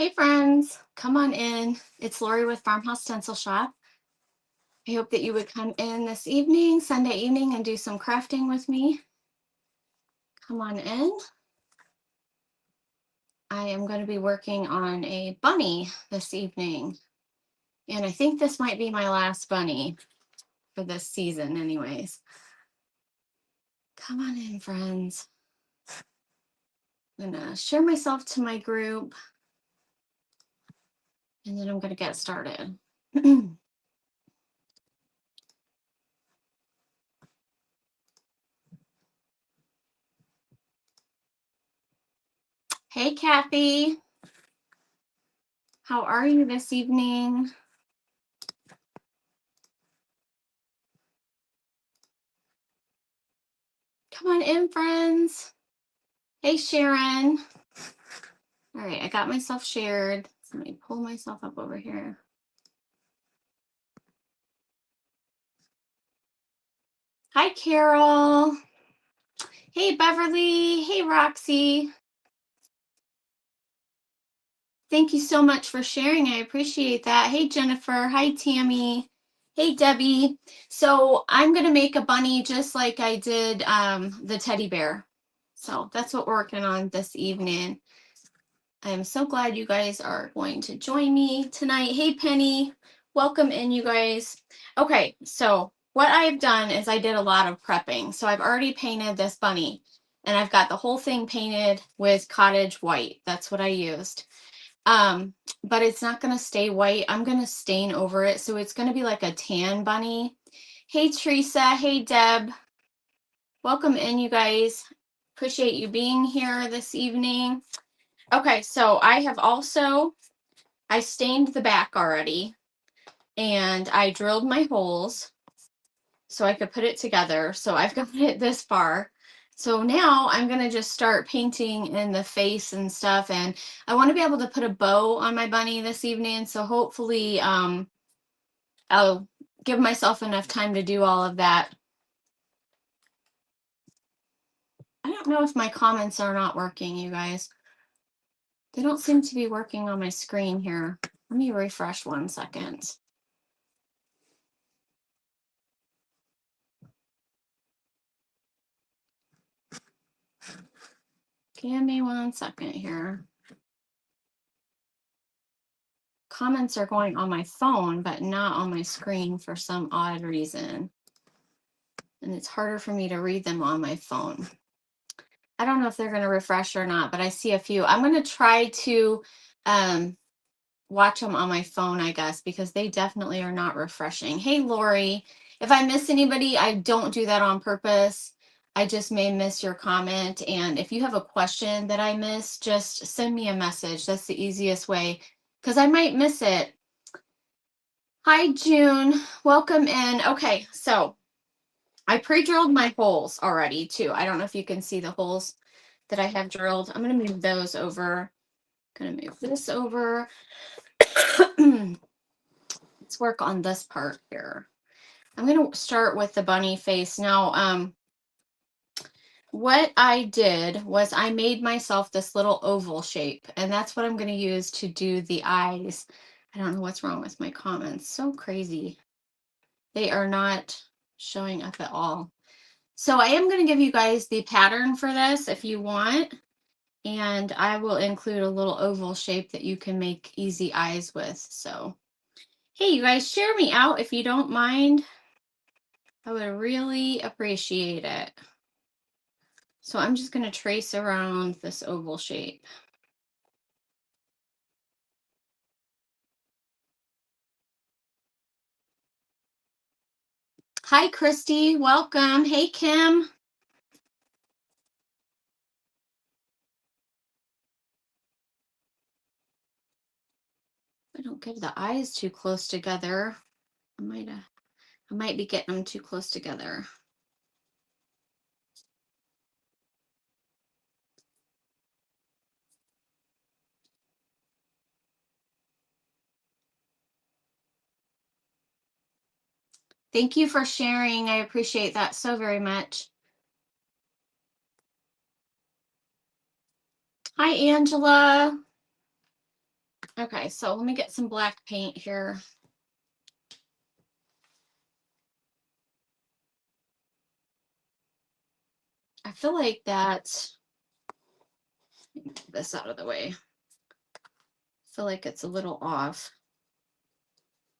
Hey friends, come on in. It's Lori with Farmhouse Stencil Shop. I hope that you would come in this evening, Sunday evening, and do some crafting with me. Come on in. I am going to be working on a bunny this evening. And I think this might be my last bunny for this season anyways. Come on in, friends. I'm going to share myself to my group. And then I'm going to get started. Hey, Kathy. How are you this evening? Come on in, friends. Hey, Sharon. All right, I got myself shared. So let me pull myself up over here. Hi, Carol. Hey, Beverly. Hey, Roxy. Thank you so much for sharing. I appreciate that. Hey, Jennifer. Hi, Tammy. Hey, Debbie. So I'm going to make a bunny just like I did the teddy bear. So that's what we're working on this evening. I am so glad you guys are going to join me tonight. Hey, Penny. Welcome in, you guys. Okay, so what I've done is I did a lot of prepping. So I've already painted this bunny, and I've got the whole thing painted with cottage white. That's what I used. But it's not going to stay white. I'm going to stain over it, so it's going to be like a tan bunny. Hey, Teresa. Hey, Deb. Welcome in, you guys. Appreciate you being here this evening. Okay, so I stained the back already, and I drilled my holes so I could put it together. So I've got it this far. So now I'm going to just start painting in the face and stuff, and I want to be able to put a bow on my bunny this evening, so hopefully I'll give myself enough time to do all of that. I don't know if my comments are not working, you guys. They don't seem to be working on my screen here. Let me refresh 1 second. Give me 1 second here. Comments are going on my phone, but not on my screen for some odd reason. And it's harder for me to read them on my phone. I don't know if they're going to refresh or not, but I see a few. I'm going to try to watch them on my phone, I guess, because they definitely are not refreshing. Hey, Lori, if I miss anybody, I don't do that on purpose. I just may miss your comment. And if you have a question that I missed, just send me a message. That's the easiest way, because I might miss it. Hi, June. Welcome in. Okay, so I pre-drilled my holes already, too. I don't know if you can see the holes that I have drilled. I'm going to move those over. I'm going to move this over. Let's work on this part here. I'm going to start with the bunny face. Now, what I did was I made myself this little oval shape, and that's what I'm going to use to do the eyes. I don't know what's wrong with my comments. So crazy. They are not showing up at all. So I am going to give you guys the pattern for this if you want, and I will include a little oval shape that you can make easy eyes with. So, hey, you guys, share me out if you don't mind. I would really appreciate it. So I'm just going to trace around this oval shape. Hi, Christy. Welcome. Hey, Kim. I don't get the eyes too close together. I might be getting them too close together. Thank you for sharing. I appreciate that so very much. Hi, Angela. Okay, so let me get some black paint here. I feel like that, get this out of the way. I feel like it's a little off.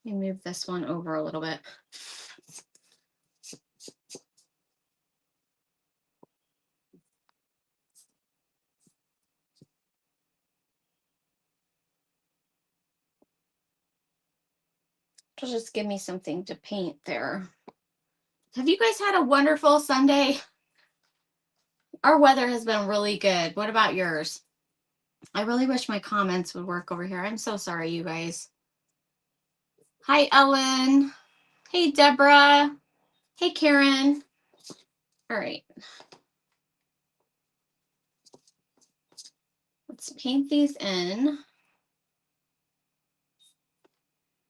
Let me move this one over a little bit. It'll just give me something to paint there. Have you guys had a wonderful Sunday? Our weather has been really good. What about yours? I really wish my comments would work over here. I'm so sorry, you guys. Hi, Ellen. Hey, Deborah. Hey, Karen. All right. Let's paint these in.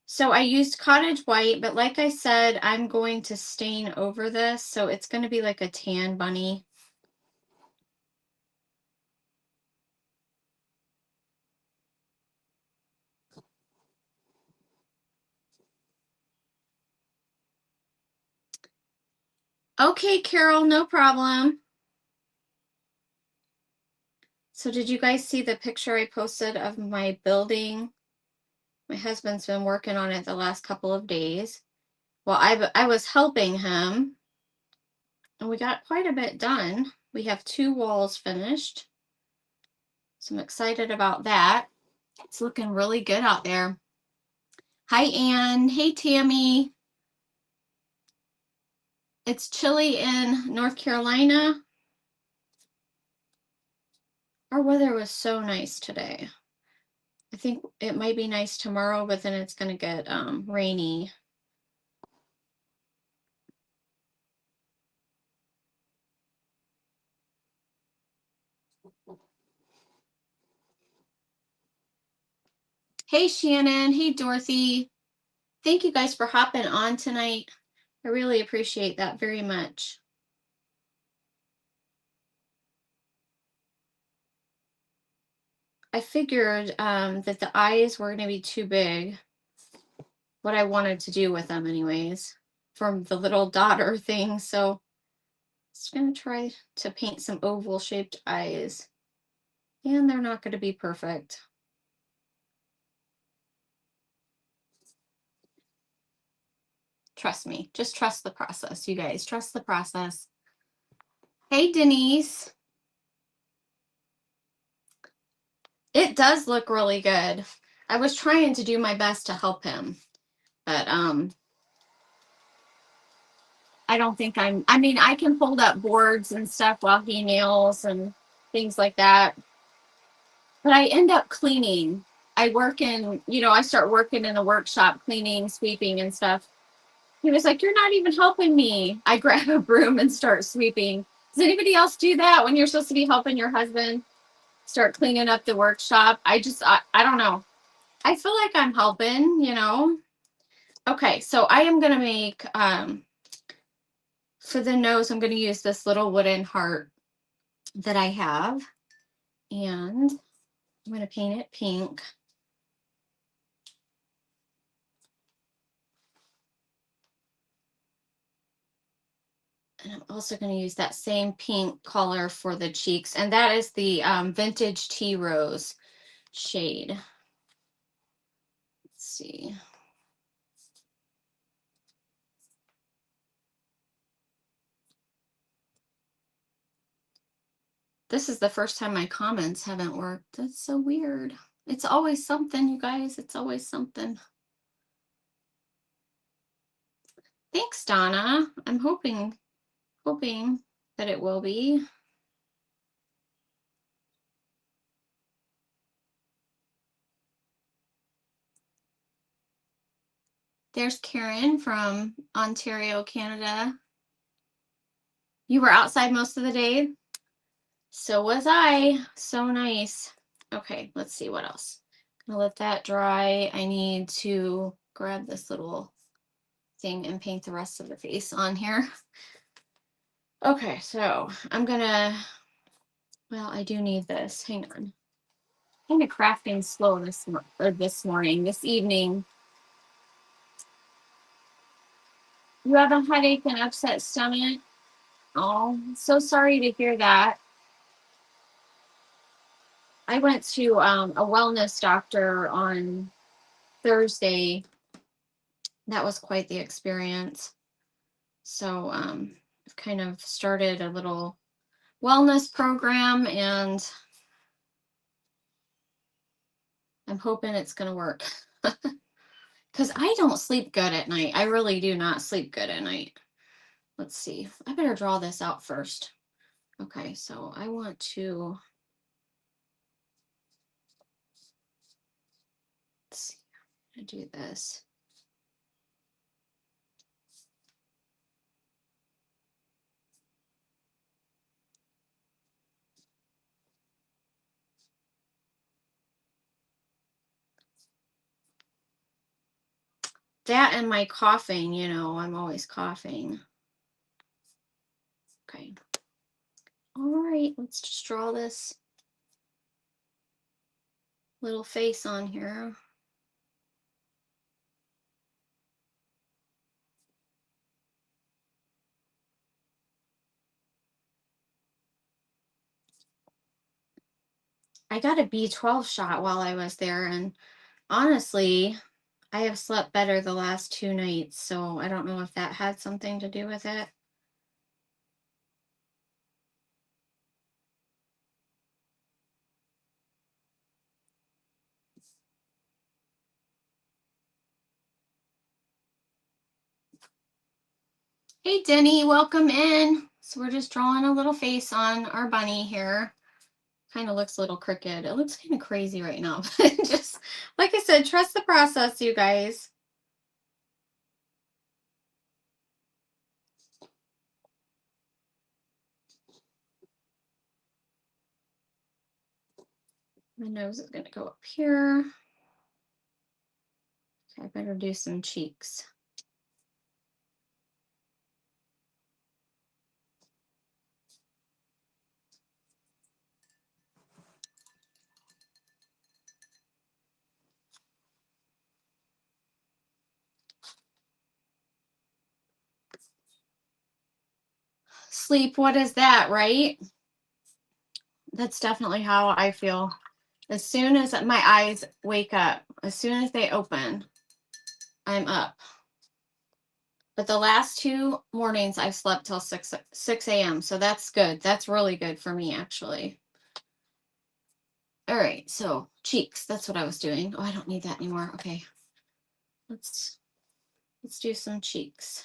So I used cottage white, but like I said, I'm going to stain over this. So it's going to be like a tan bunny. Okay, Carol, no problem. So did you guys see the picture I posted of my building? My husband's been working on it the last couple of days. Well, I was helping him, and we got quite a bit done. We have 2 walls finished. So I'm excited about that. It's looking really good out there. Hi, Ann. Hey, Tammy. It's chilly in North Carolina. Our weather was so nice today. I think it might be nice tomorrow, but then it's going to get rainy. Hey, Shannon. Hey, Dorothy. Thank you guys for hopping on tonight. I really appreciate that very much. I figured that the eyes were going to be too big. What I wanted to do with them anyways, from the little daughter thing. So I'm just going to try to paint some oval shaped eyes. And they're not going to be perfect. Trust me. Just trust the process, you guys. Trust the process. Hey, Denise. It does look really good. I was trying to do my best to help him, but I don't think I mean, I can fold up boards and stuff while he nails and things like that. But I end up cleaning. I work in, I start working in a workshop, cleaning, sweeping and stuff. He was like, "You're not even helping me." I grab a broom and start sweeping. Does anybody else do that when you're supposed to be helping your husband start cleaning up the workshop? I don't know. I feel like I'm helping. Okay, so I am going to make, for the nose, I'm going to use this little wooden heart that I have. And I'm going to paint it pink. And I'm also going to use that same pink color for the cheeks. And that is the Vintage Tea Rose shade. Let's see. This is the first time my comments haven't worked. That's so weird. It's always something, you guys. It's always something. Thanks, Donna. I'm hoping that it will be. There's Karen from Ontario, Canada. You were outside most of the day? So was I. So nice. Okay, let's see what else. I'm gonna let that dry. I need to grab this little thing and paint the rest of the face on here. Okay, so I'm gonna, well, I do need this. Hang on. kind of crafting slow this evening. You have a headache and upset stomach? Oh, so sorry to hear that. I went to a wellness doctor on Thursday. That was quite the experience. So I've kind of started a little wellness program, and I'm hoping it's going to work. Because I don't sleep good at night. I really do not sleep good at night. Let's see. I better draw this out first. Okay, so I want to, let's see, I'm gonna do this. That and my coughing, you know, I'm always coughing. Okay. All right, let's just draw this little face on here. I got a B12 shot while I was there, and honestly, I have slept better the last 2 nights, so I don't know if that had something to do with it. Hey, Denny, welcome in. So we're just drawing a little face on our bunny here. Kind of looks a little crooked. It looks kind of crazy right now. But just, like I said, trust the process, you guys. My nose is going to go up here. Okay, I better do some cheeks. Sleep, what is that, right? That's definitely how I feel. As soon as my eyes wake up, as soon as they open, I'm up. But the last 2 mornings I've slept till 6 a.m. So that's good. That's really good for me, actually. All right, so cheeks, that's what I was doing. Oh, I don't need that anymore. Okay. Let's do some cheeks.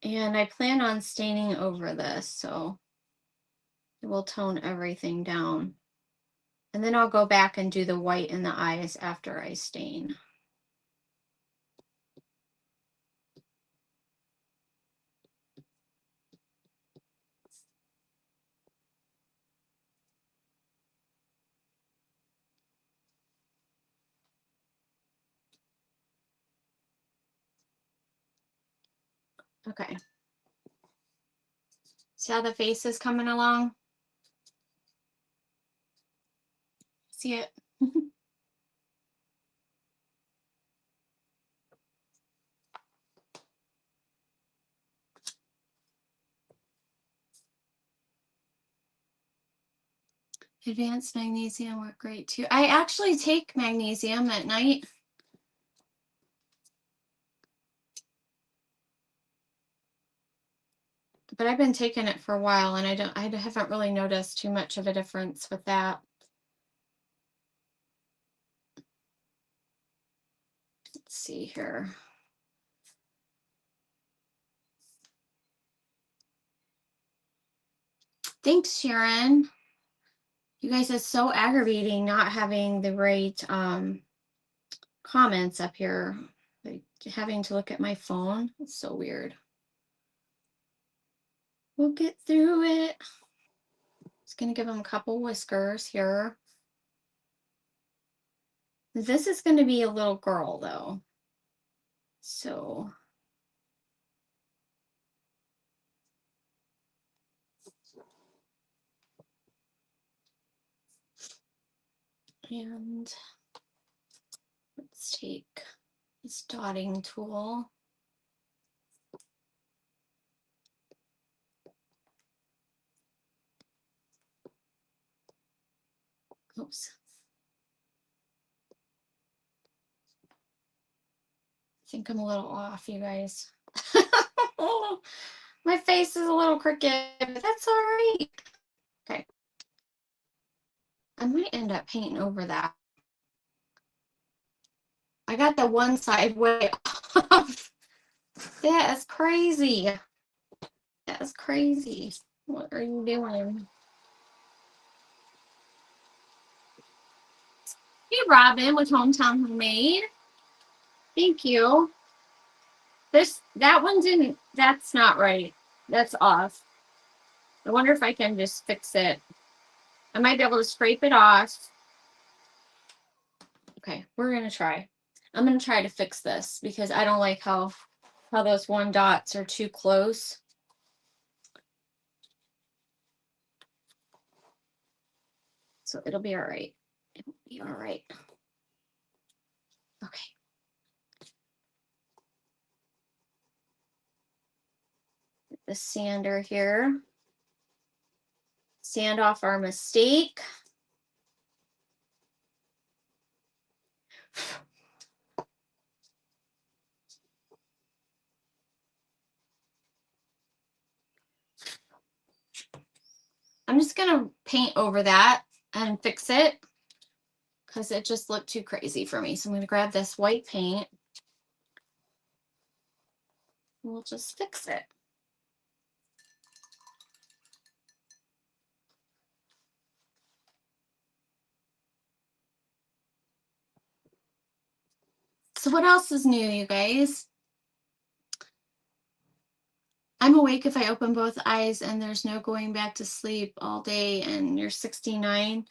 And I plan on staining over this, so it will tone everything down. And then I'll go back and do the white in the eyes after I stain. Okay. See how the face is coming along? See it? Advanced magnesium work great too. I actually take magnesium at night. But I've been taking it for a while, and I haven't really noticed too much of a difference with that. Let's see here. Thanks, Sharon. You guys, it's so aggravating not having the right comments up here. Like having to look at my phone. It's so weird. We'll get through it. Just gonna give him a couple whiskers here. This is gonna be a little girl though. So and let's take this dotting tool. Oops. I think I'm a little off, you guys. My face is a little crooked, but that's all right. Okay. I might end up painting over that. I got the one side way off. That is crazy. That is crazy. What are you doing? Hey, Robin with Hometown Homemade. Thank you. That one didn't, that's not right. That's off. I wonder if I can just fix it. I might be able to scrape it off. Okay, we're gonna try. I'm gonna try to fix this because I don't like how those one dots are too close. So it'll be all right. It'll be all right. Okay. The sander here. Sand off our mistake. I'm just gonna paint over that and fix it because it just looked too crazy for me. So I'm gonna grab this white paint. And we'll just fix it. So what else is new, you guys? I'm awake if I open both eyes and there's no going back to sleep all day and you're 69.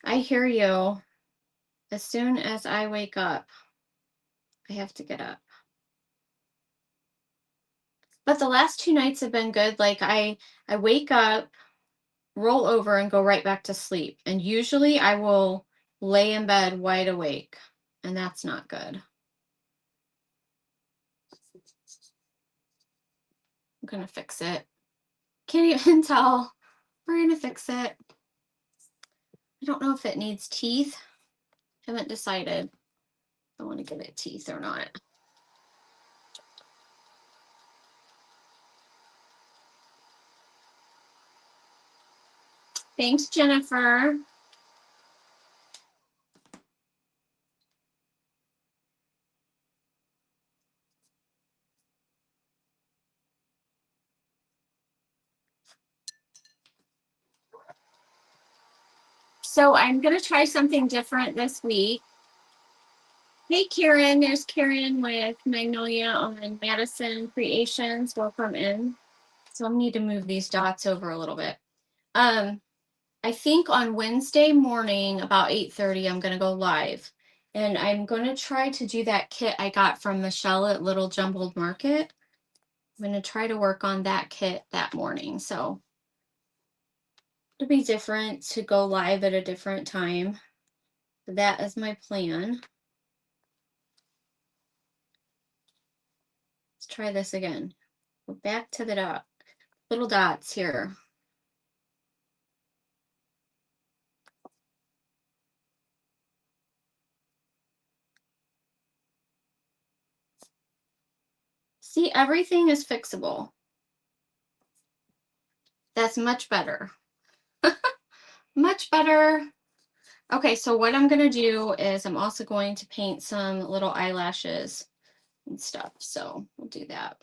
I hear you. As soon as I wake up, I have to get up. But the last 2 nights have been good. Like I wake up, roll over and go right back to sleep. And usually I will lay in bed wide awake, and that's not good. I'm gonna fix it. Can't even tell. We're gonna fix it. I don't know if it needs teeth. Haven't decided if I want to give it teeth or not. Thanks, Jennifer. So I'm gonna try something different this week. Hey, Karen. There's Karen with Magnolia on Madison Creations. Welcome in. So I need to move these dots over a little bit. I think on Wednesday morning about 8:30, I'm gonna go live. And I'm gonna try to do that kit I got from Michelle at Little Jumbled Market. I'm gonna try to work on that kit that morning. So it'll be different to go live at a different time. That is my plan. Let's try this again. Go back to the little dots here. See, everything is fixable. That's much better. Much better. Okay, so what I'm gonna do is I'm also going to paint some little eyelashes and stuff. So we'll do that.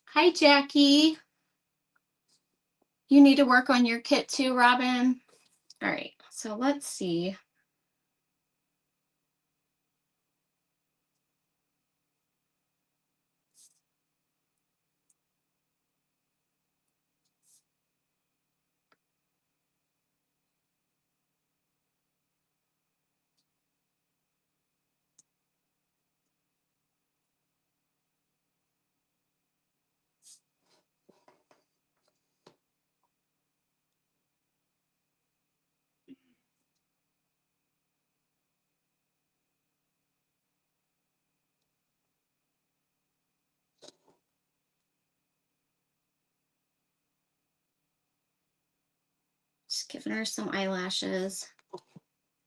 Hi, Jackie. You need to work on your kit too, Robin. All right, so let's see. Just giving her some eyelashes.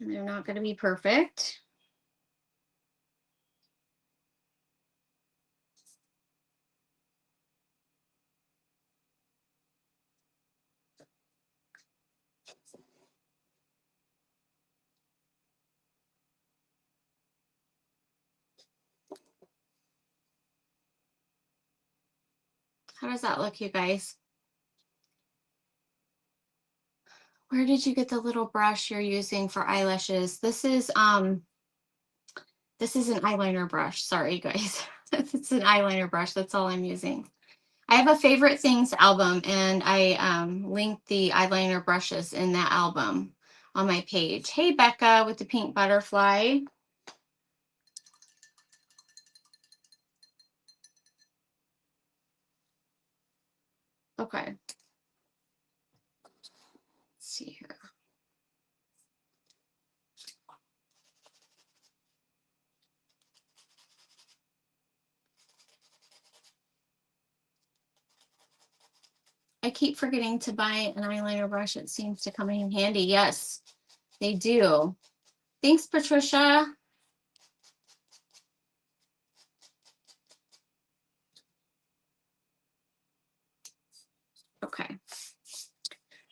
And they're not going to be perfect. How does that look, you guys? Where did you get the little brush you're using for eyelashes? This is an eyeliner brush. Sorry, guys. It's an eyeliner brush. That's all I'm using. I have a favorite things album, and I linked the eyeliner brushes in that album on my page. Hey, Becca with the pink butterfly. Okay. Let's see here. I keep forgetting to buy an eyeliner brush. It seems to come in handy. Yes, they do. Thanks, Patricia. Okay.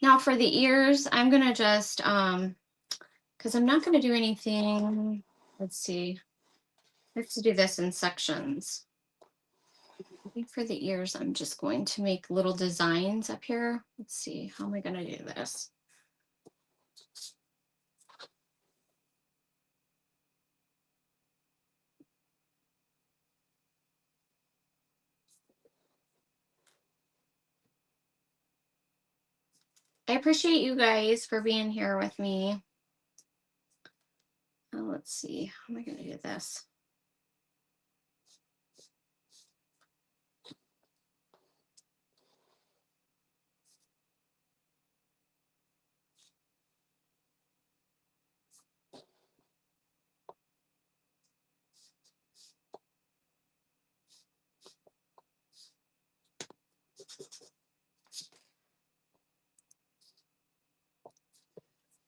Now for the ears, I'm going to just, because I'm not going to do anything. Let's see. I have to do this in sections. I think for the ears, I'm just going to make little designs up here. Let's see. How am I going to do this? I appreciate you guys for being here with me. Let's see. How am I going to do this?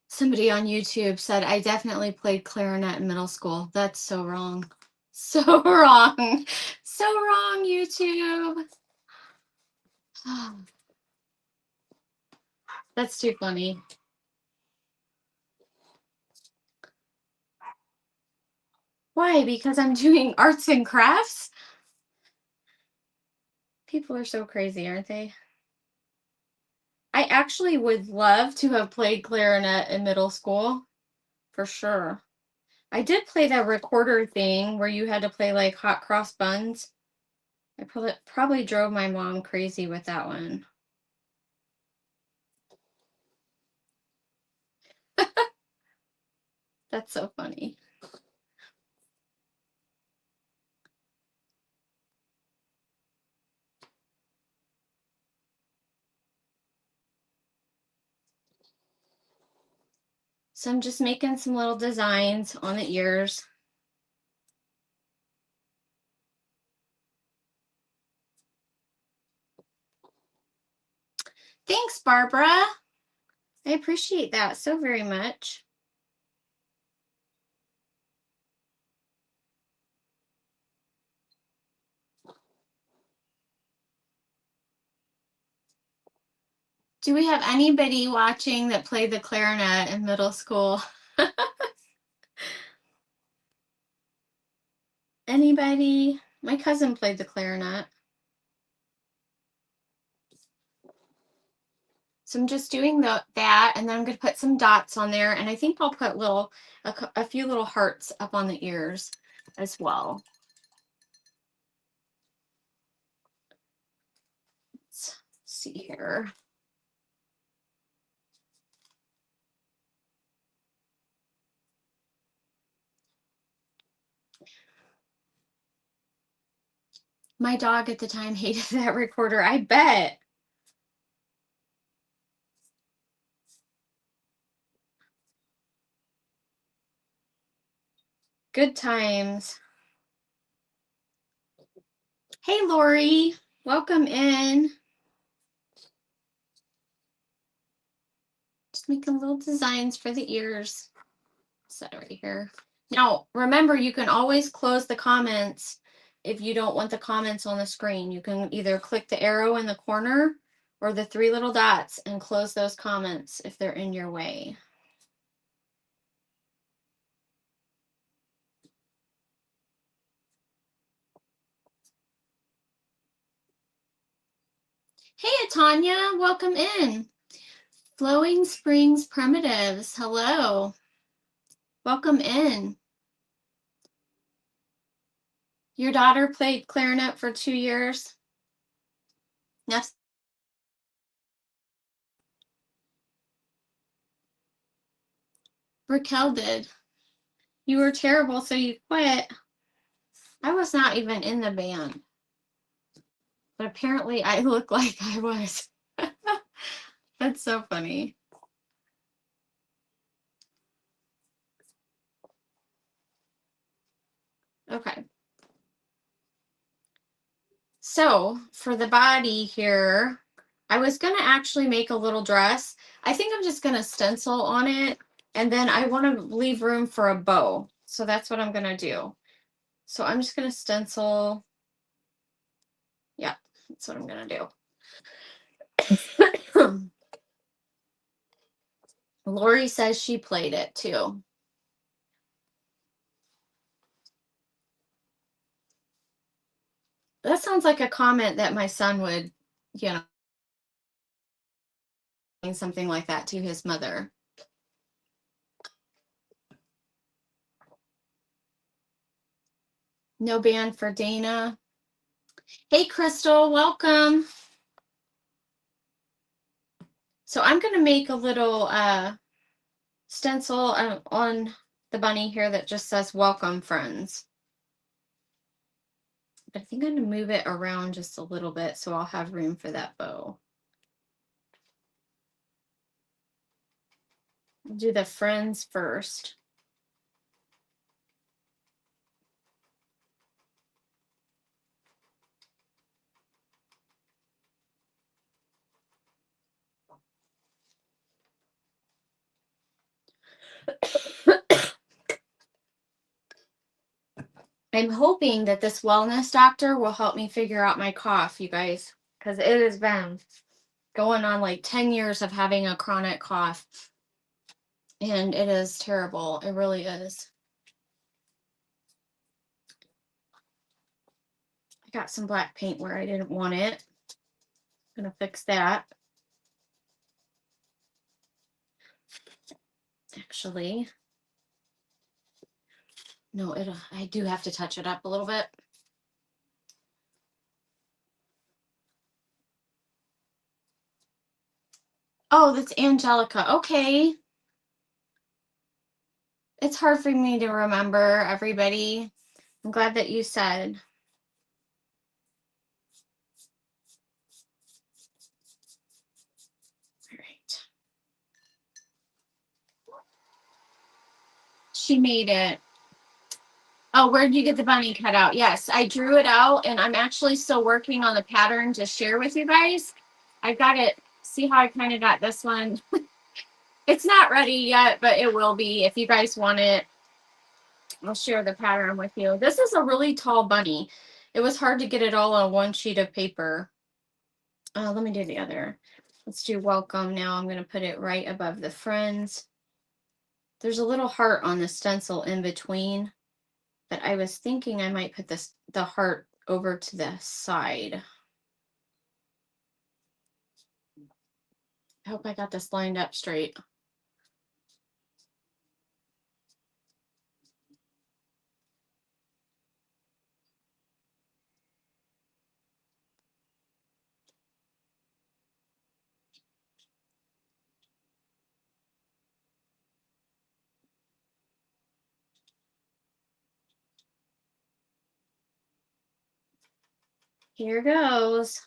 Somebody on YouTube said, I definitely played clarinet in middle school. That's so wrong. So wrong. So wrong, YouTube. That's too funny. Why? Because I'm doing arts and crafts? People are so crazy, aren't they? I actually would love to have played clarinet in middle school, for sure. I did play that recorder thing where you had to play like hot cross buns. I probably drove my mom crazy with that one. That's so funny. So I'm just making some little designs on the ears. Thanks, Barbara. I appreciate that so very much. Do we have anybody watching that played the clarinet in middle school? Anybody? My cousin played the clarinet. So I'm just doing that, and then I'm going to put some dots on there, and I think I'll put a few little hearts up on the ears as well. Let's see here. My dog at the time hated that recorder, I bet. Good times. Hey, Lori, welcome in. Just making little designs for the ears. Set it right here. Now, remember, you can always close the comments if you don't want the comments on the screen. You can either click the arrow in the corner or the three little dots and close those comments if they're in your way. Hey, Tanya, welcome in. Flowing Springs Primitives, hello. Welcome in. Your daughter played clarinet for 2 years? Yes. Raquel did. You were terrible, so you quit. I was not even in the band, but apparently I look like I was. That's so funny. Okay. So for the body here, I was going to actually make a little dress. I think I'm just going to stencil on it, and then I want to leave room for a bow. So that's what I'm going to do. So I'm just going to stencil. Yeah, that's what I'm going to do. Lori says she played it too. That sounds like a comment that my son would, you know, something like that to his mother. No band for Dana. Hey, Crystal, welcome. So I'm going to make a little stencil on the bunny here that just says welcome, friends. But I think I'm going to move it around just a little bit so I'll have room for that bow. I'll do the friends first. I'm hoping that this wellness doctor will help me figure out my cough, you guys, because it has been going on like 10 years of having a chronic cough. And it is terrible. It really is. I got some black paint where I didn't want it. I'm gonna fix that. Actually, no, I do have to touch it up a little bit. Oh, that's Angelica. Okay. It's hard for me to remember everybody. I'm glad that you said. All right. She made it. Oh, where did you get the bunny cut out? Yes, I drew it out, and I'm actually still working on the pattern to share with you guys. I've got it. See how I kind of got this one? It's not ready yet, but it will be. If you guys want it, I'll share the pattern with you. This is a really tall bunny. It was hard to get it all on one sheet of paper. Let me do the other. Let's do welcome now. I'm going to put it right above the friends. There's a little heart on the stencil in between, but I was thinking I might put the heart over to the side. I hope I got this lined up straight. Here goes.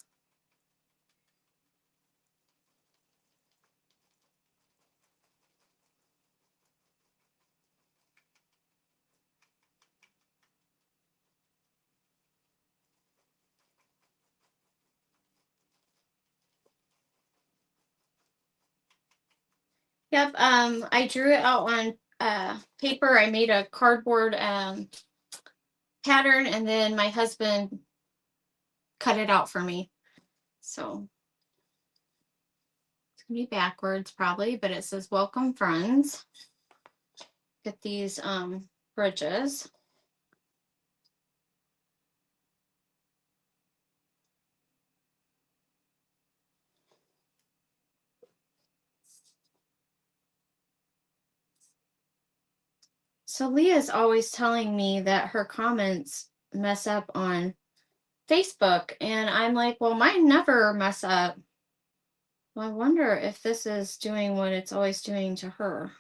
Yep, I drew it out on paper. I made a cardboard pattern, and then my husband cut it out for me. So it's gonna be backwards probably, but it says welcome friends. Get these bridges. So Leah's always telling me that her comments mess up on Facebook, and I'm like, well, mine never mess up. Well, I wonder if this is doing what it's always doing to her.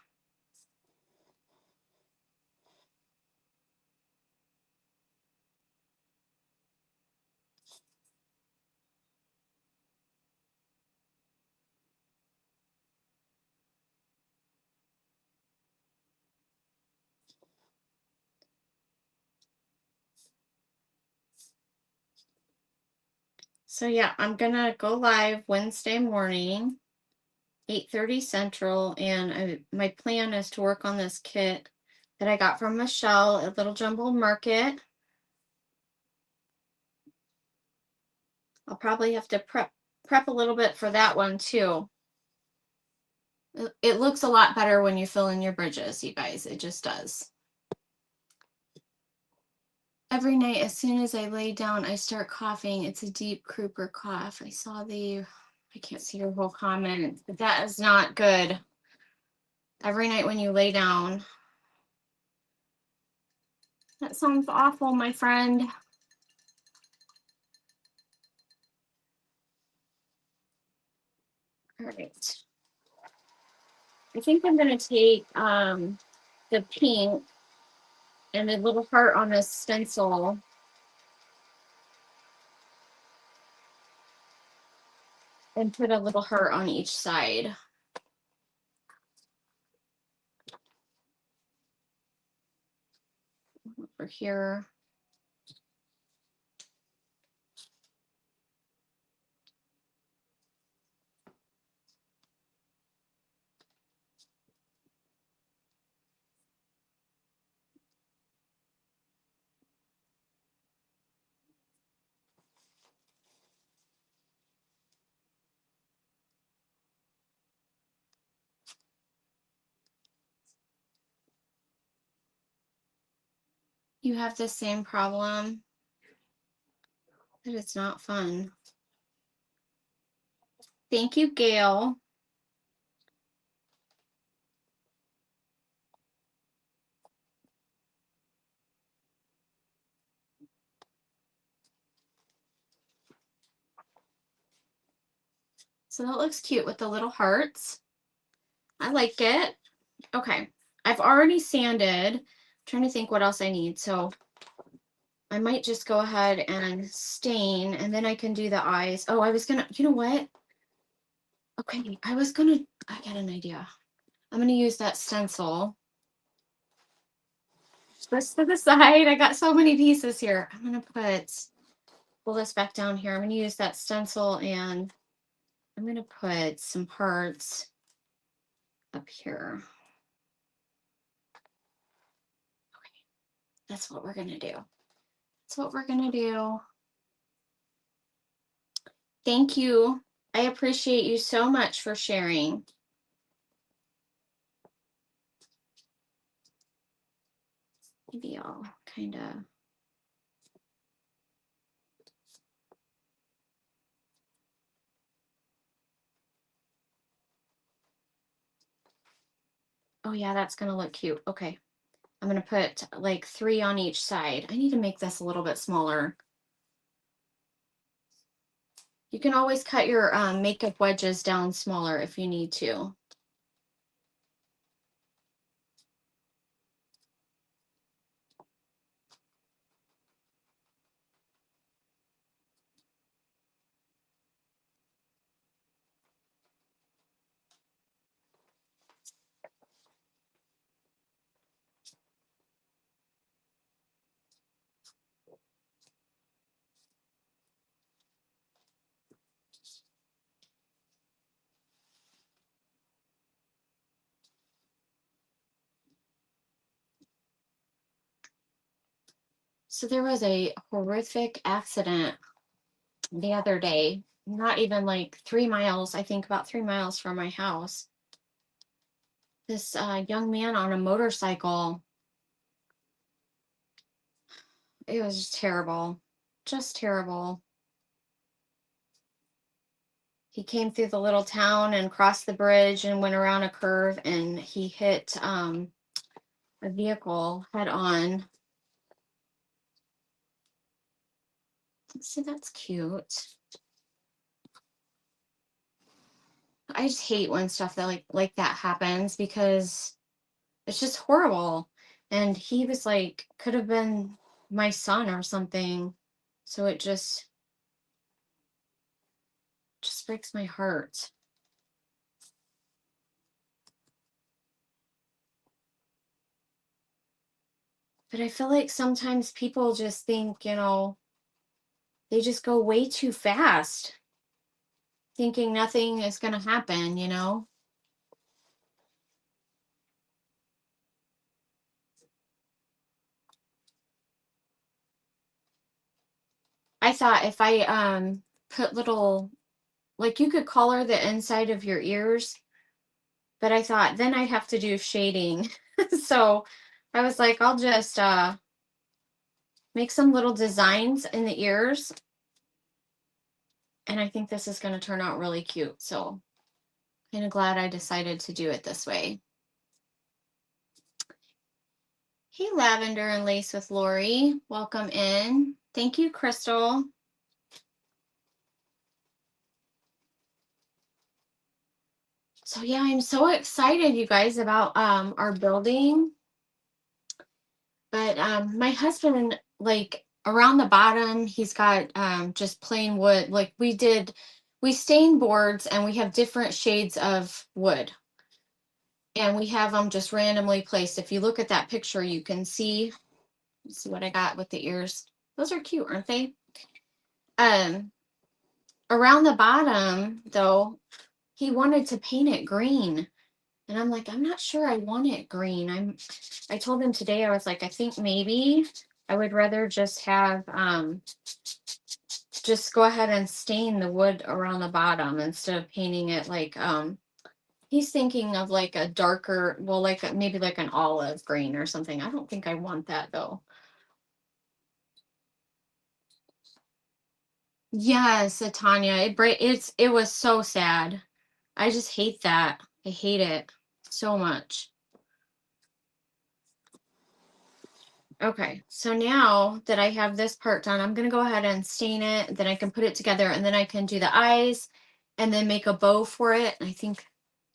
So yeah, I'm gonna go live Wednesday morning, 8:30 Central, and my plan is to work on this kit that I got from Michelle at Little Jumble Market. I'll probably have to prep a little bit for that one too. It looks a lot better when you fill in your bridges, you guys. It just does. Every night, as soon as I lay down, I start coughing. It's a deep Kruger cough. I can't see your whole comment, but that is not good. Every night when you lay down. That sounds awful, my friend. All right. I think I'm going to take the pink and the little heart on this stencil. And put a little heart on each side. Over here. You have the same problem, that it's not fun. Thank you, Gail. So that looks cute with the little hearts. I like it. Okay, I've already sanded. I'm trying to think what else I need. So I might just go ahead and stain, and then I can do the eyes. Oh, I was gonna, you know what? Okay, I got an idea. I'm gonna use that stencil. Just to the side. I got so many pieces here. I'm gonna pull this back down here. I'm gonna use that stencil, and I'm gonna put some parts up here. Okay, that's what we're gonna do. That's what we're gonna do. Thank you. I appreciate you so much for sharing. Maybe I'll kind of. Oh yeah, that's gonna look cute. Okay. I'm gonna put like 3 on each side. I need to make this a little bit smaller. You can always cut your makeup wedges down smaller if you need to. So there was a horrific accident the other day, not even like 3 miles, I think about 3 miles from my house. This young man on a motorcycle, it was just terrible, just terrible. He came through the little town and crossed the bridge and went around a curve, and he hit a vehicle head on. See, that's cute. I just hate when stuff that like that happens because it's just horrible. And he was like, could have been my son or something. So it just breaks my heart. But I feel like sometimes people just think, you know, they just go way too fast, thinking nothing is going to happen, you know? I thought if I put little, like you could color the inside of your ears, but I thought then I'd have to do shading. So I was like, I'll just make some little designs in the ears. And I think this is going to turn out really cute. So kind of glad I decided to do it this way. Hey, Lavender and Lace with Lori. Welcome in. Thank you, Crystal. So yeah, I'm so excited, you guys, about our building. But my husband, like around the bottom, he's got just plain wood. Like we stain boards and we have different shades of wood. And we have them just randomly placed. If you look at that picture, you can see what I got with the ears. Those are cute, aren't they? Around the bottom, though, he wanted to paint it green. And I'm like, I'm not sure I want it green. I told him today, I was like, I think maybe I would rather just have just go ahead and stain the wood around the bottom instead of painting it like he's thinking of like a darker, well, like maybe like an olive green or something. I don't think I want that though. Yes, Tanya, it was so sad. I just hate that. I hate it so much. Okay, so now that I have this part done, I'm gonna go ahead and stain it, then I can put it together, and then I can do the eyes and then make a bow for it. And I think,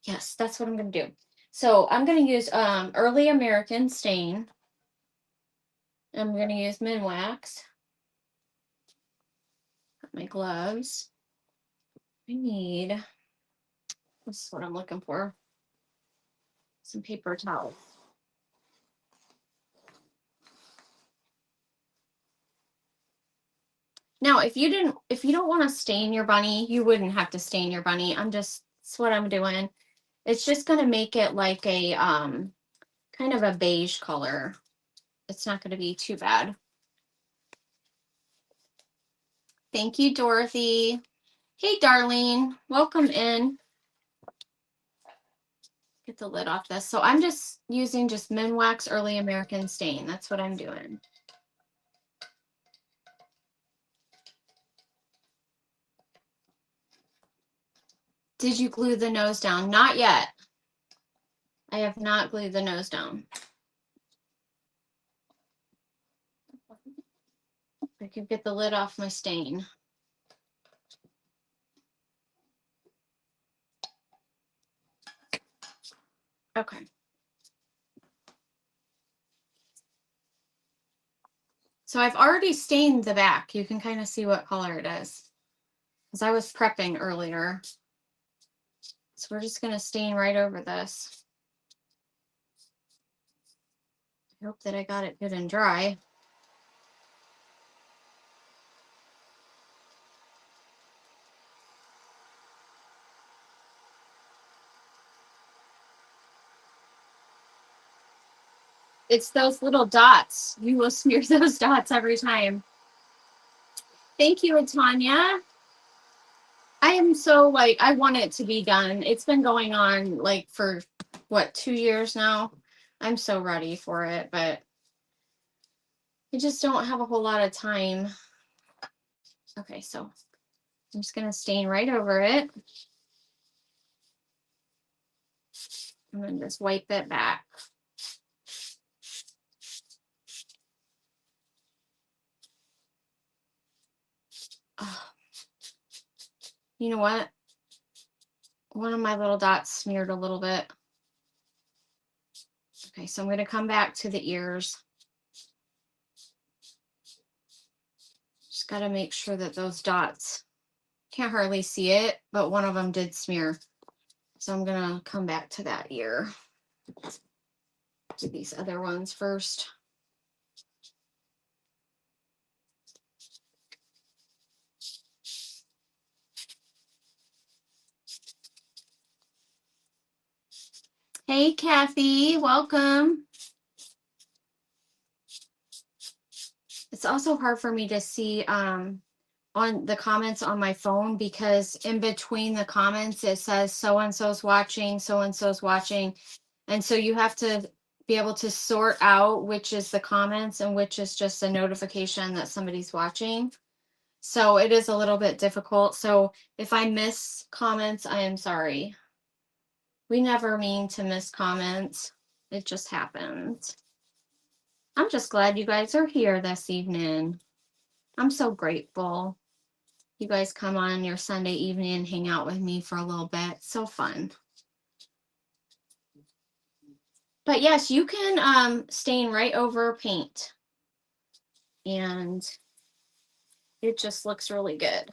yes, that's what I'm gonna do. So I'm gonna use early American stain. I'm gonna use Minwax. Got my gloves. I need, this is what I'm looking for, some paper towels. Now, if you don't want to stain your bunny, you wouldn't have to stain your bunny. That's what I'm doing. It's just going to make it like a kind of a beige color. It's not going to be too bad. Thank you, Dorothy. Hey, Darlene, welcome in. Get the lid off this. So I'm just using just Minwax Early American Stain. That's what I'm doing. Did you glue the nose down? Not yet. I have not glued the nose down. I could get the lid off my stain. Okay. So I've already stained the back. You can kind of see what color it is, because I was prepping earlier. So we're just going to stain right over this. I hope that I got it good and dry. It's those little dots. You will smear those dots every time. Thank you, Tanya. I am so I want it to be done. It's been going on for what, 2 years now. I'm so ready for it, but I just don't have a whole lot of time. Okay, so I'm just gonna stain right over it. And then just wipe it back. Oh. You know what? One of my little dots smeared a little bit. Okay, so I'm going to come back to the ears. Just got to make sure that those dots, can't hardly see it, but one of them did smear. So I'm going to come back to that ear. Do these other ones first. Hey, Kathy, welcome. It's also hard for me to see on the comments on my phone, because in between the comments it says so-and-so's watching, so-and-so's watching. And so you have to be able to sort out which is the comments and which is just a notification that somebody's watching. So it is a little bit difficult. So if I miss comments, I am sorry. We never mean to miss comments. It just happens. I'm just glad you guys are here this evening. I'm so grateful. You guys come on your Sunday evening and hang out with me for a little bit. So fun. But yes, you can stain right over paint. And it just looks really good.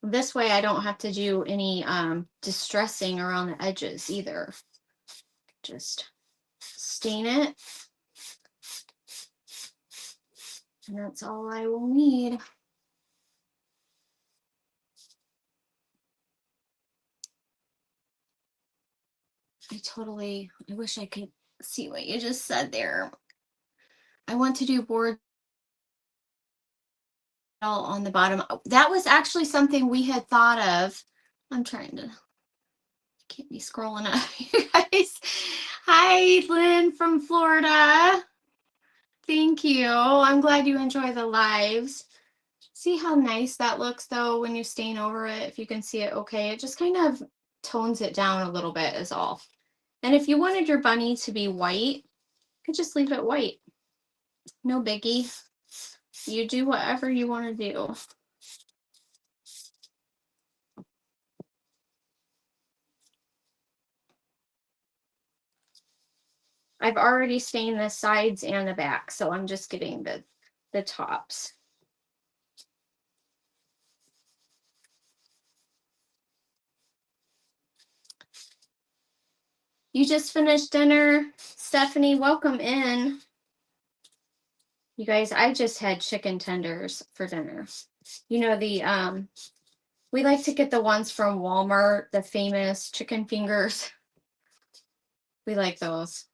This way I don't have to do any distressing around the edges either. Just stain it. And that's all I will need. I wish I could see what you just said there. I want to do board on the bottom. That was actually something we had thought of. I'm trying to keep me scrolling up, you guys. Hi, Lynn from Florida. Thank you. I'm glad you enjoy the lives. See how nice that looks though when you stain over it? If you can see it okay, it just kind of tones it down a little bit is all. And if you wanted your bunny to be white, you could just leave it white. No biggie. You do whatever you want to do. I've already stained the sides and the back, so I'm just getting the tops. You just finished dinner, Stephanie. Welcome in. You guys, I just had chicken tenders for dinner. You know, we like to get the ones from Walmart, the famous chicken fingers. We like those.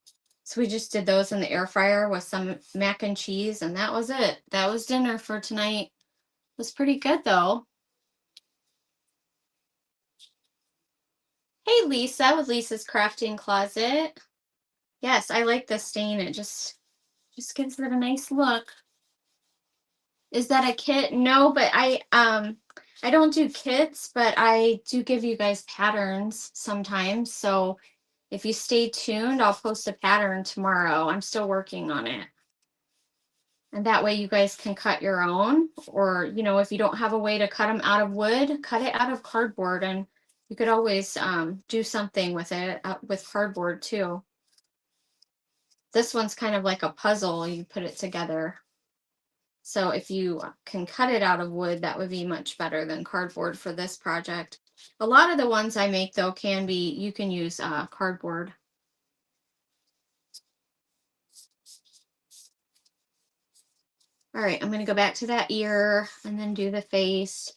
So we just did those in the air fryer with some mac and cheese, and that was it. That was dinner for tonight. It was pretty good though. Hey, Lisa with Lisa's Crafting Closet. Yes, I like the stain. It just gives it a nice look. Is that a kit? No, but I don't do kits, but I do give you guys patterns sometimes. So if you stay tuned, I'll post a pattern tomorrow. I'm still working on it. And that way you guys can cut your own, or, you know, if you don't have a way to cut them out of wood, cut it out of cardboard. And you could always do something with it with cardboard too. This one's kind of like a puzzle. You put it together. So if you can cut it out of wood, that would be much better than cardboard for this project. A lot of the ones I make though can be, you can use cardboard. All right, I'm going to go back to that ear and then do the face.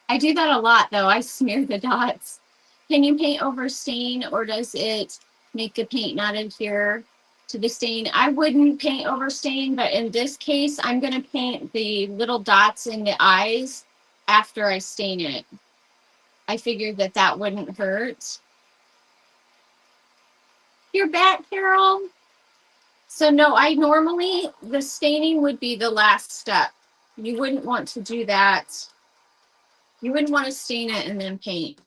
I do that a lot though. I smear the dots. Can you paint over stain, or does it make the paint not adhere to the stain? I wouldn't paint over stain, but in this case, I'm going to paint the little dots in the eyes after I stain it. I figured that that wouldn't hurt. You're back, Carol. So no, I normally, the staining would be the last step. You wouldn't want to do that. You wouldn't want to stain it and then paint.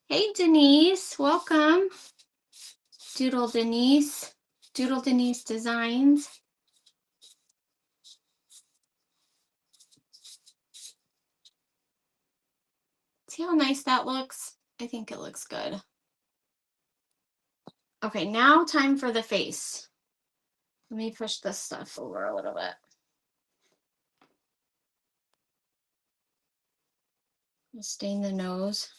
Hey, Denise, welcome. Doodle Denise Designs. See how nice that looks? I think it looks good. Okay, now time for the face. Let me push this stuff over a little bit. I'll stain the nose.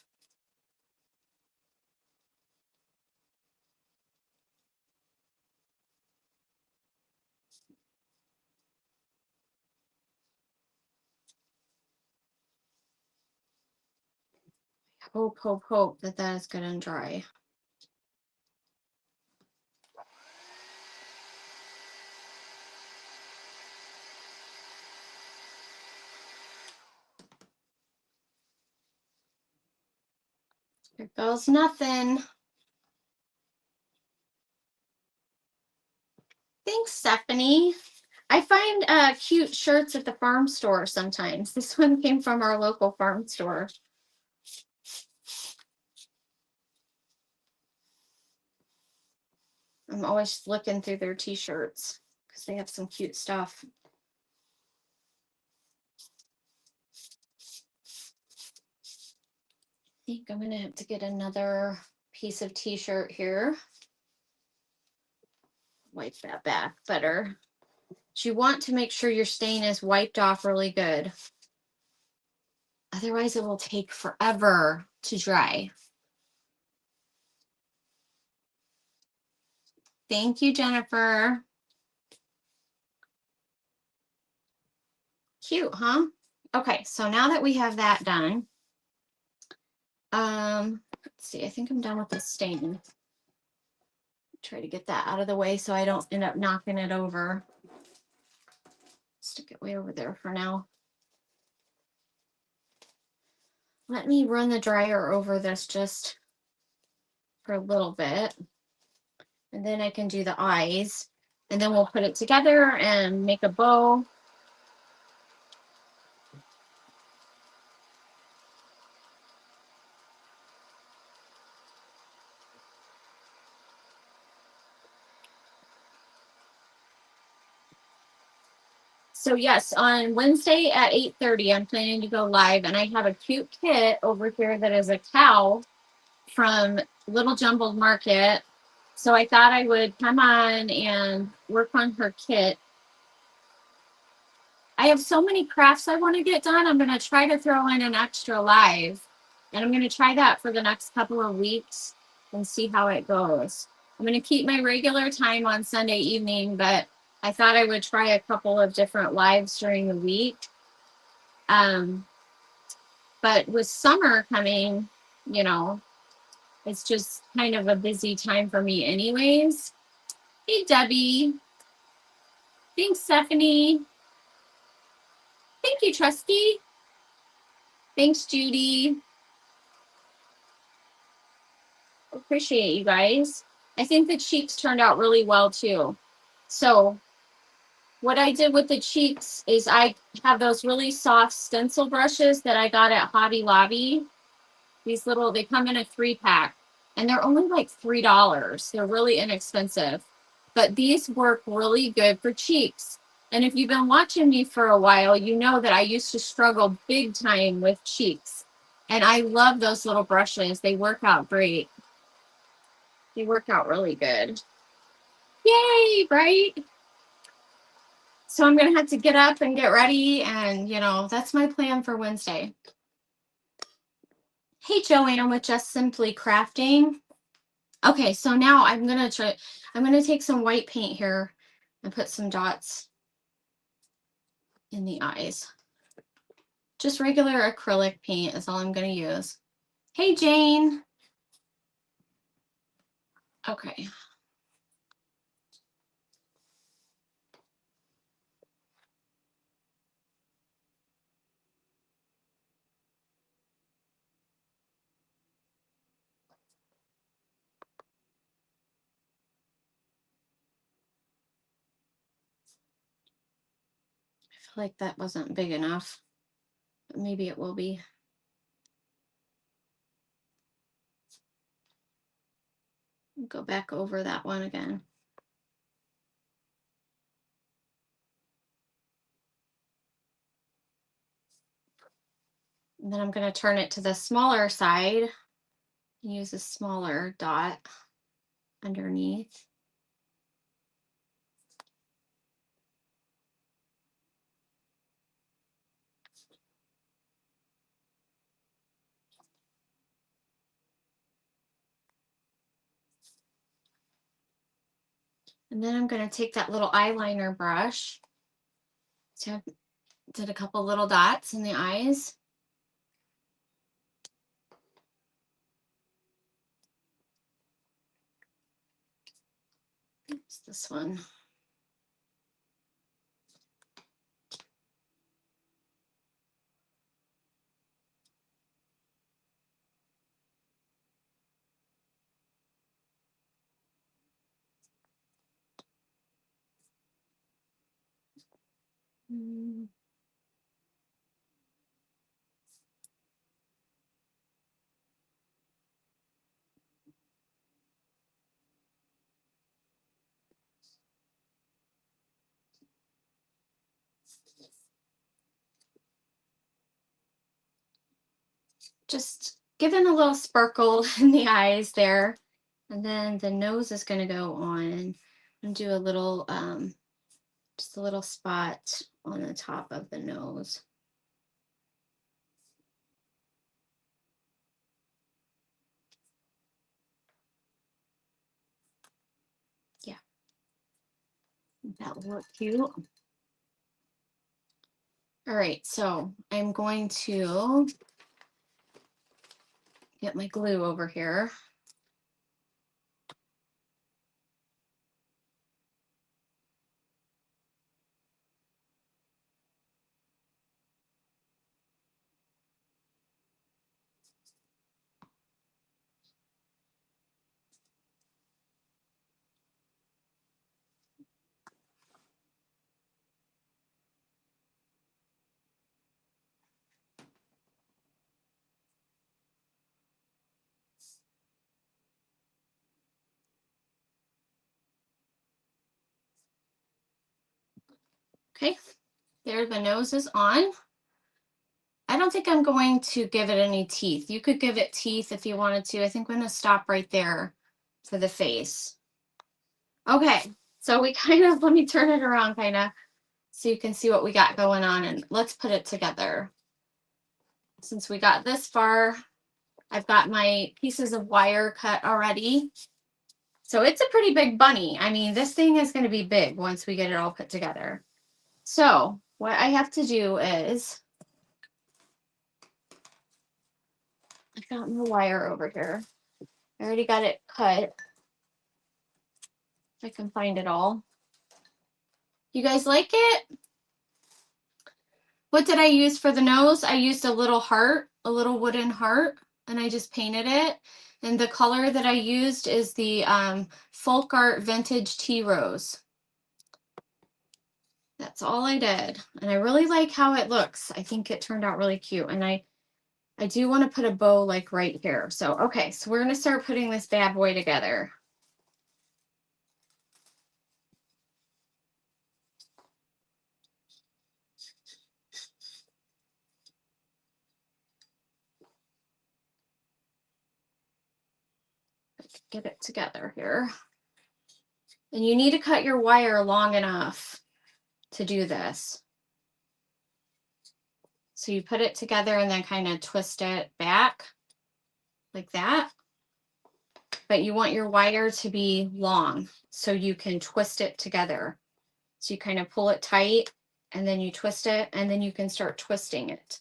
Hope that that is good and dry. Here goes nothing. Thanks, Stephanie. I find cute shirts at the farm store sometimes. This one came from our local farm store. I'm always looking through their t-shirts because they have some cute stuff. I think I'm gonna have to get another piece of t-shirt here. Wipe that back better. You want to make sure your stain is wiped off really good. Otherwise it will take forever to dry. Thank you, Jennifer. Cute, huh? Okay, so now that we have that done, let's see, I think I'm done with the stain. Try to get that out of the way so I don't end up knocking it over. Stick it way over there for now. Let me run the dryer over this just for a little bit. And then I can do the eyes. And then we'll put it together and make a bow. So yes, on Wednesday at 8:30, I'm planning to go live, and I have a cute kit over here that is a cow from Little Jumbled Market. So I thought I would come on and work on her kit. I have so many crafts I want to get done. I'm going to try to throw in an extra live, and I'm going to try that for the next couple of weeks and see how it goes. I'm going to keep my regular time on Sunday evening, but I thought I would try a couple of different lives during the week. But with summer coming, you know, It's just kind of a busy time for me anyways. Hey, Debbie. Thanks, Stephanie. Thank you, Trusty. Thanks, Judy. Appreciate you guys. I think the cheeks turned out really well too. So what I did with the cheeks is I have those really soft stencil brushes that I got at Hobby Lobby. These little, they come in a 3-pack and they're only like $3. They're really inexpensive, but these work really good for cheeks. And if you've been watching me for a while, you know that I used to struggle big time with cheeks. And I love those little brushes. They work out great. They work out really good. Yay, right? So I'm going to have to get up and get ready. And, you know, that's my plan for Wednesday. Hey, Joanne with Just Simply Crafting. Okay, so now I'm going to take some white paint here and put some dots in the eyes. Just regular acrylic paint is all I'm going to use. Hey, Jane. Okay. I feel like that wasn't big enough, but maybe it will be. Go back over that one again. And then I'm going to turn it to the smaller side and use a smaller dot underneath. And then I'm going to take that little eyeliner brush. So I did a couple little dots in the eyes. Oops, this one. Just giving a little sparkle in the eyes there. And then the nose is going to go on and do a little, just a little spot on the top of the nose. Yeah, that will look cute. All right, so I'm going to get my glue over here. Okay, there the nose is on. I don't think I'm going to give it any teeth. You could give it teeth if you wanted to. I think I'm going to stop right there for the face. Okay, so we kind of, let me turn it around kind of so you can see what we got going on, and let's put it together. Since we got this far, I've got my pieces of wire cut already. So it's a pretty big bunny. I mean, this thing is going to be big once we get it all put together. So what I have to do is, I've got my wire over here. I already got it cut. If I can find it all. You guys like it? What did I use for the nose? I used a little heart, a little wooden heart, and I just painted it. And the color that I used is the Folk Art Vintage Tea Rose. That's all I did. And I really like how it looks. I think it turned out really cute. And I do want to put a bow like right here. So, okay, so we're going to start putting this bad boy together. Get it together here. And you need to cut your wire long enough to do this. So you put it together and then kind of twist it back like that. But you want your wire to be long so you can twist it together. So you kind of pull it tight and then you twist it and then you can start twisting it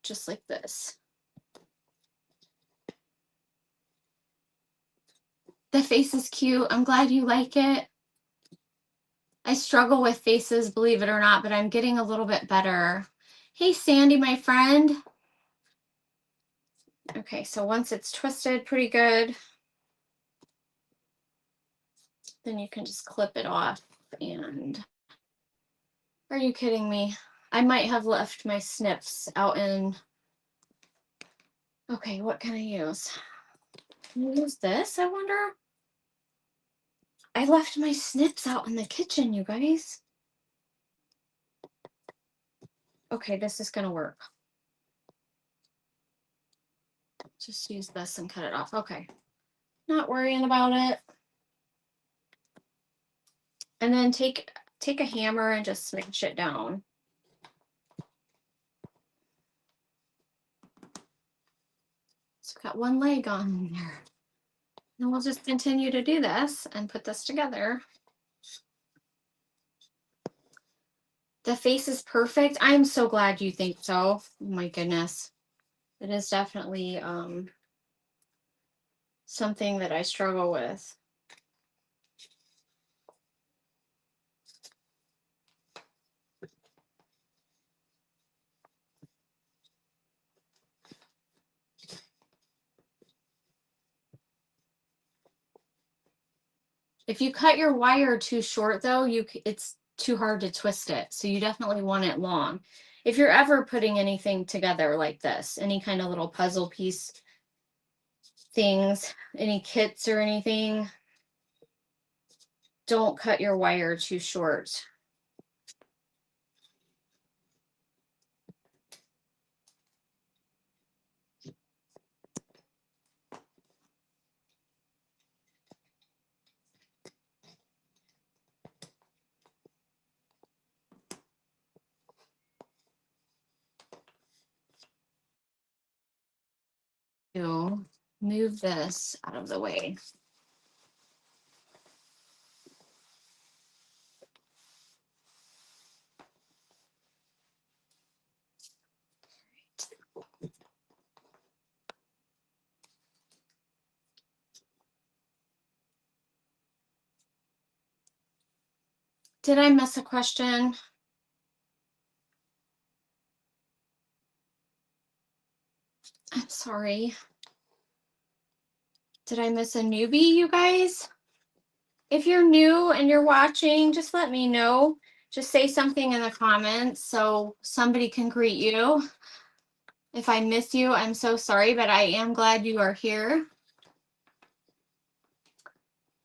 just like this. The face is cute. I'm glad you like it. I struggle with faces, believe it or not, but I'm getting a little bit better. Hey, Sandy, my friend. Okay, so once it's twisted pretty good, then you can just clip it off. And are you kidding me? I might have left my snips out in. Okay, what can I use? Can I use this, I wonder? I left my snips out in the kitchen, you guys. Okay, this is gonna work. Just use this and cut it off. Okay, not worrying about it. And then take a hammer and just smash it down. So I've got one leg on there. And we'll just continue to do this and put this together. The face is perfect. I'm so glad you think so. Oh my goodness. It is definitely something that I struggle with. If you cut your wire too short though, it's too hard to twist it. So you definitely want it long. If you're ever putting anything together like this, any kind of little puzzle piece things, any kits or anything, don't cut your wire too short. To move this out of the way. Did I miss a question? I'm sorry. Did I miss a newbie, you guys? If you're new and you're watching, just let me know. Just say something in the comments so somebody can greet you. If I miss you, I'm so sorry, but I am glad you are here.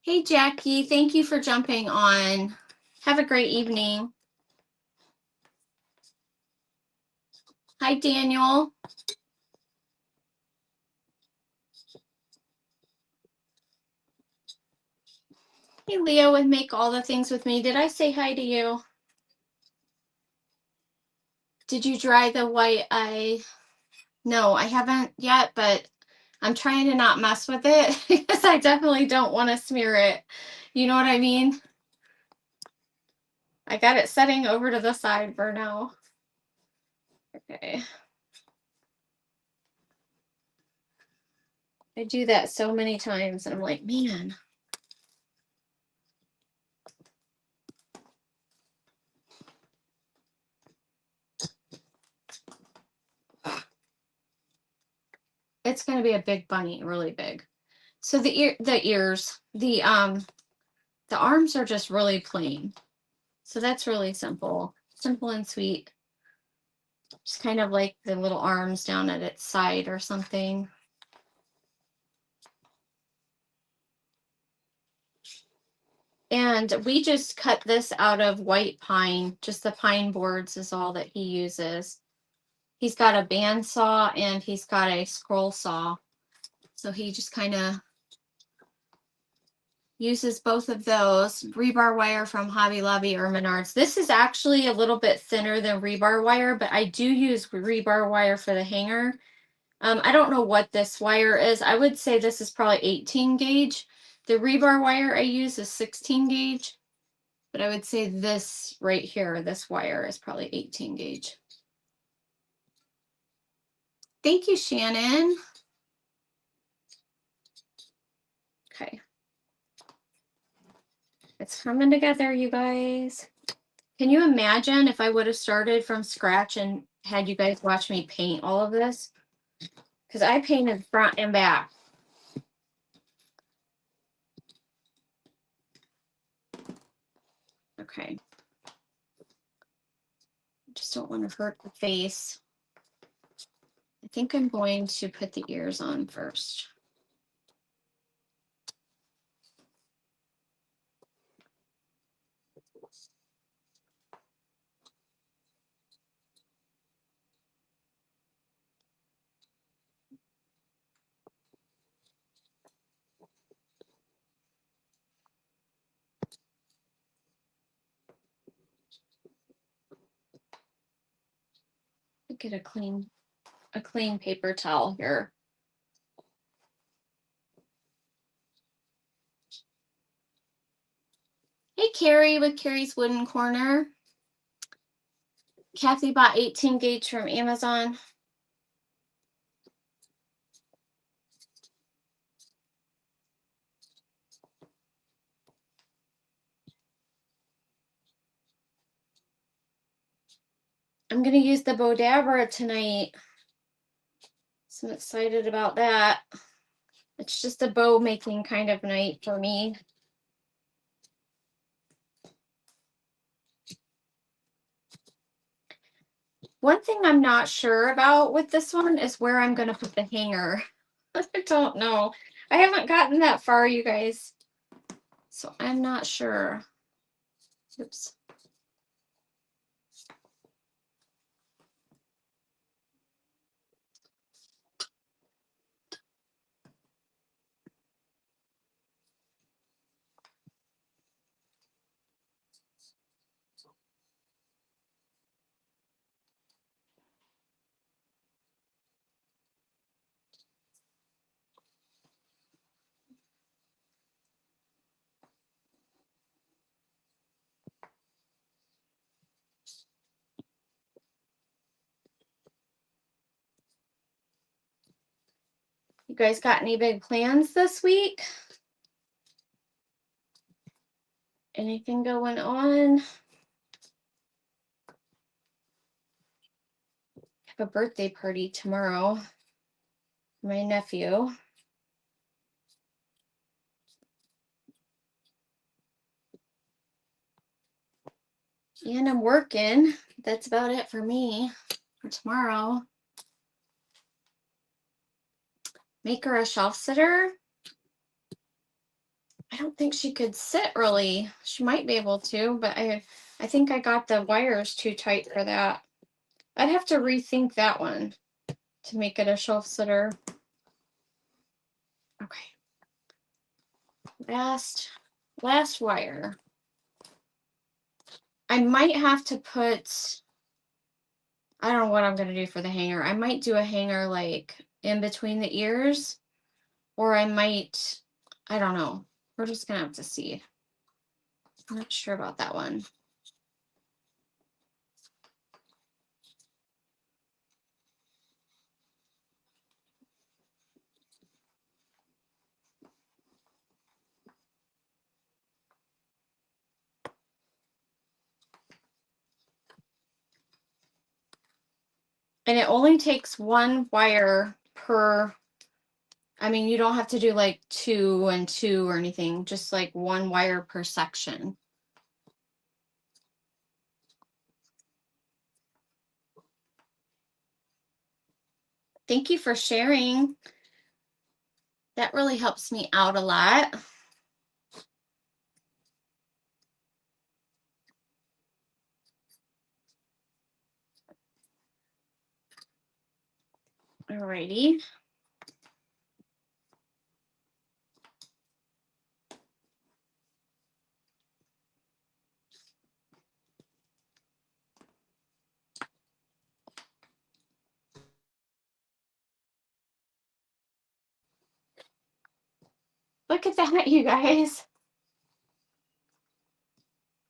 Hey, Jackie, thank you for jumping on. Have a great evening. Hi, Daniel. Hey, Leo would Make All the Things with Me. Did I say hi to you? Did you dry the white eye? No, I haven't yet, but I'm trying to not mess with it because I definitely don't want to smear it. You know what I mean? I got it setting over to the side for now. Okay. I do that so many times and I'm like, man. It's going to be a big bunny, really big. So the ears, the arms are just really plain. So that's really simple and sweet. Just kind of like the little arms down at its side or something. And we just cut this out of white pine. Just the pine boards is all that he uses. He's got a bandsaw and he's got a scroll saw. So he just kind of uses both of those. Rebar wire from Hobby Lobby or Menards. This is actually a little bit thinner than rebar wire, but I do use rebar wire for the hanger. I don't know what this wire is. I would say this is probably 18 gauge. The rebar wire I use is 16 gauge, but I would say this right here, this wire is probably 18 gauge. Thank you, Shannon. Okay. It's coming together, you guys. Can you imagine if I would have started from scratch and had you guys watch me paint all of this? Because I painted front and back. Okay. Just don't want to hurt the face. I think I'm going to put the ears on first. Get a clean paper towel here. Hey, Carrie with Carrie's Wooden Corner. Kathy bought 18 gauge from Amazon. I'm going to use the Bodabra tonight. So I'm excited about that. It's just a bow making kind of night for me. One thing I'm not sure about with this one is where I'm going to put the hanger. I don't know. I haven't gotten that far, you guys. So I'm not sure. Oops. You guys got any big plans this week? Anything going on? I have a birthday party tomorrow for my nephew. And I'm working. That's about it for me for tomorrow. Make her a shelf sitter. I don't think she could sit really. She might be able to, but I think I got the wires too tight for that. I'd have to rethink that one to make it a shelf sitter. Okay. Last wire. I might have to put, I don't know what I'm going to do for the hanger. I might do a hanger like in between the ears, or I might, I don't know. We're just going to have to see. I'm not sure about that one. And it only takes one wire per, I mean, you don't have to do like 2 and 2 or anything, just like one wire per section. Thank you for sharing. That really helps me out a lot. Alrighty. Look at that, you guys.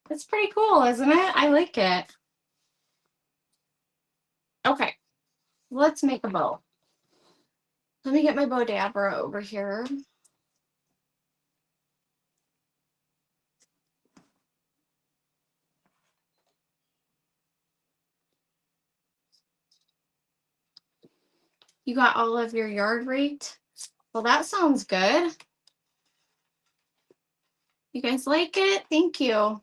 It's pretty cool, isn't it? I like it. Okay, let's make a bow. Let me get my bow dabber over here. You got all of your yard raked? Well, that sounds good. You guys like it? Thank you. All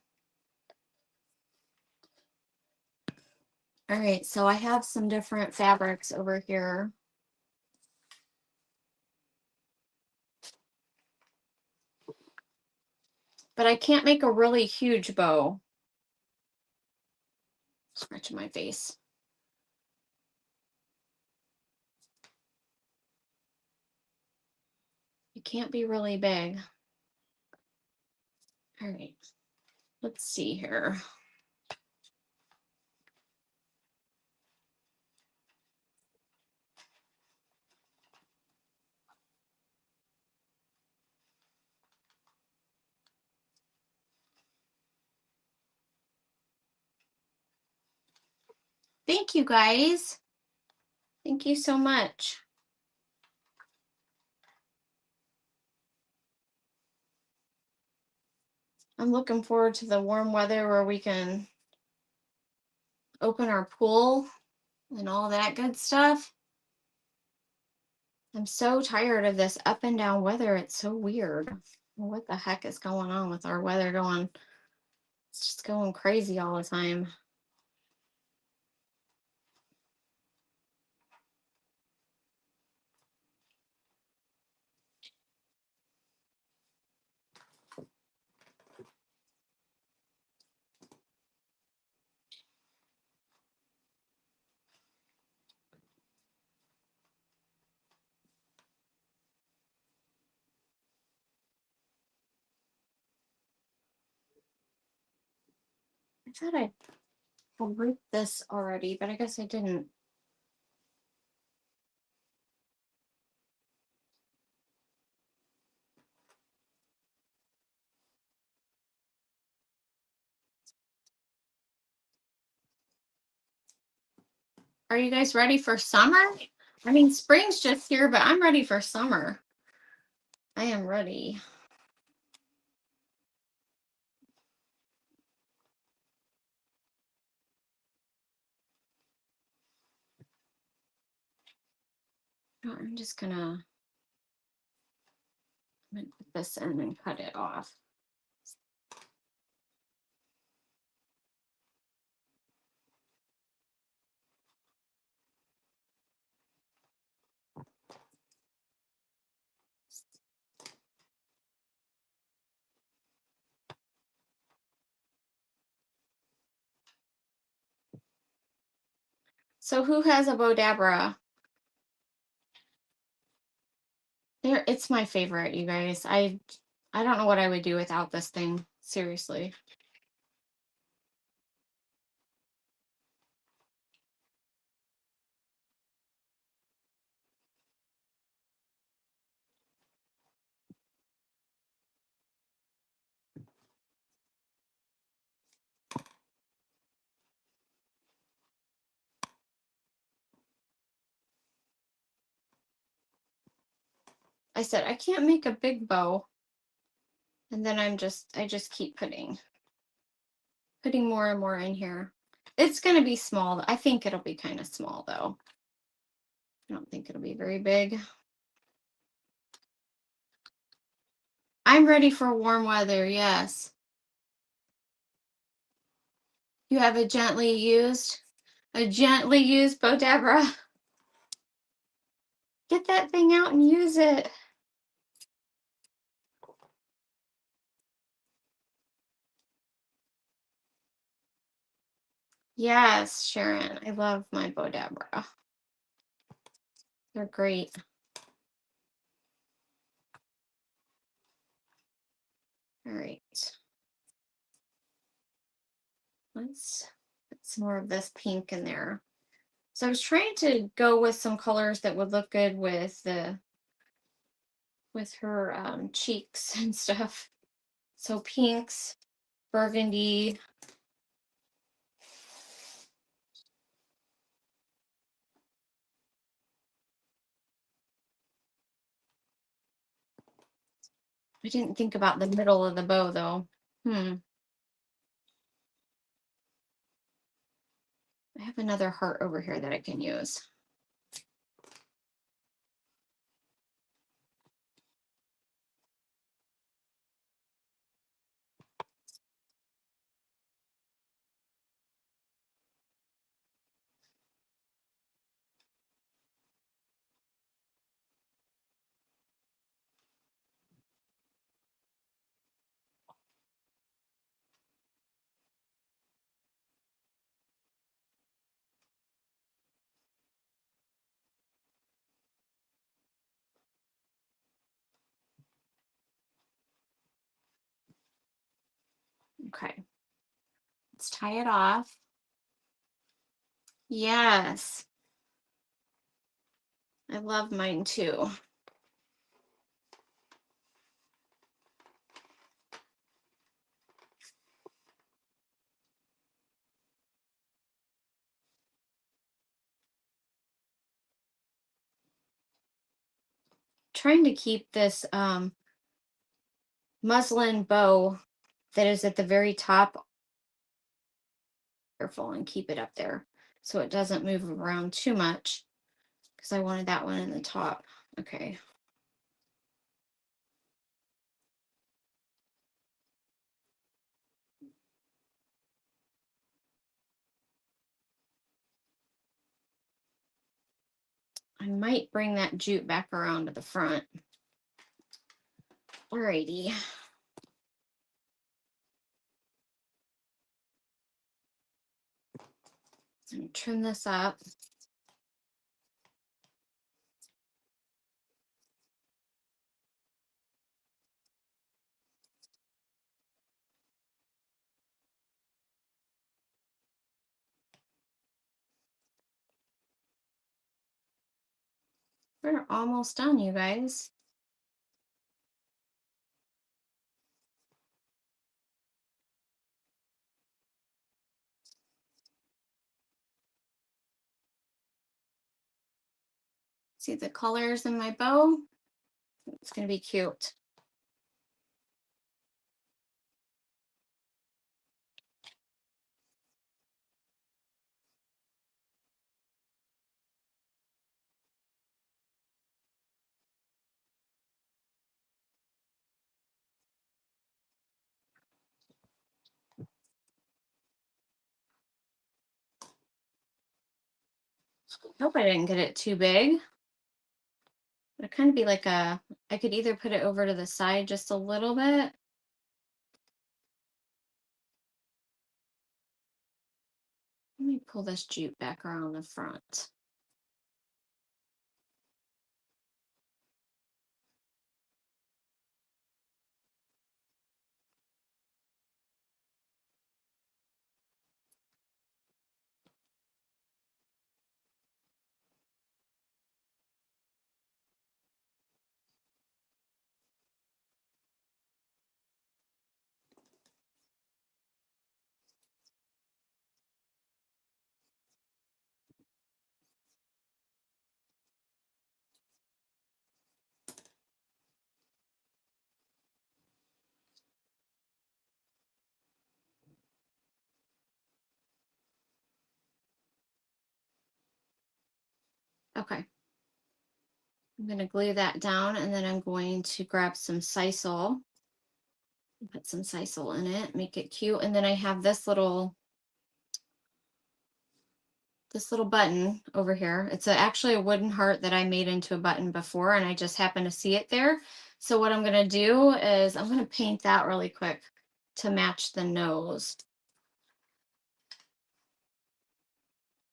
right, so I have some different fabrics over here. But I can't make a really huge bow. Scratching my face. It can't be really big. All right, let's see here. Thank you guys. Thank you so much. I'm looking forward to the warm weather where we can open our pool and all that good stuff. I'm so tired of this up and down weather. It's so weird. What the heck is going on with our weather going? It's just going crazy all the time. I thought I ripped this already, but I guess I didn't. Are you guys ready for summer? I mean, spring's just here, but I'm ready for summer. I am ready. I'm just gonna put this in and cut it off. So who has a Bodabra? It's my favorite, you guys. I don't know what I would do without this thing. Seriously. I said I can't make a big bow. And then I just keep putting more and more in here. It's gonna be small. I think it'll be kind of small though. I don't think it'll be very big. I'm ready for warm weather, yes. You have a gently used Bow Deborah. Get that thing out and use it. Yes, Sharon. I love my Bow Deborah. They're great. All right. Let's put some more of this pink in there. So I was trying to go with some colors that would look good with her cheeks and stuff. So pinks, burgundy. I didn't think about the middle of the bow though. I have another heart over here that I can use. Okay. Let's tie it off. Yes. I love mine too. Trying to keep this muslin bow that is at the very top careful and keep it up there so it doesn't move around too much because I wanted that one in the top. Okay. I might bring that jute back around to the front. Alrighty. And trim this up. We're almost done, you guys. See the colors in my bow? It's going to be cute. Hope I didn't get it too big. It'd kind of be like I could either put it over to the side just a little bit. Let me pull this jute back around the front. Okay. I'm going to glue that down, and then I'm going to grab some sisal, put some sisal in it, make it cute. And then I have this little button over here. It's actually a wooden heart that I made into a button before, and I just happened to see it there. So what I'm going to do is I'm going to paint that really quick to match the nose.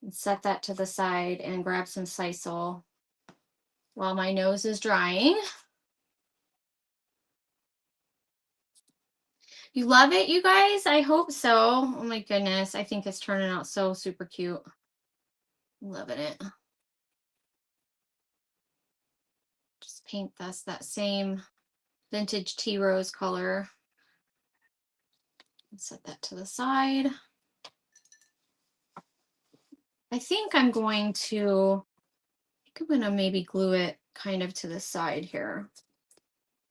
And set that to the side and grab some sisal while my nose is drying. You love it, you guys? I hope so. Oh my goodness. I think it's turning out so super cute. Loving it. Just paint this that same vintage tea rose color. Set that to the side. I think I'm going to maybe glue it kind of to the side here.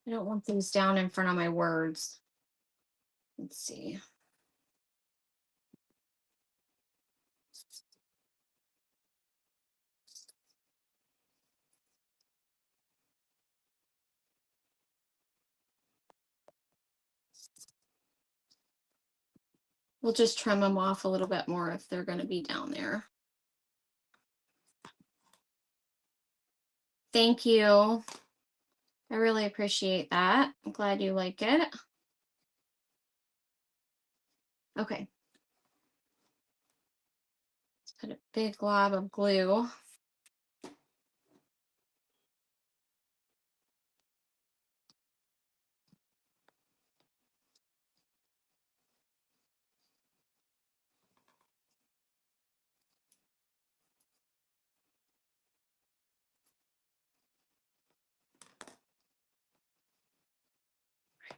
I don't want these down in front of my words. Let's see. We'll just trim them off a little bit more if they're going to be down there. Thank you. I really appreciate that. I'm glad you like it. Okay. Let's put a big glob of glue.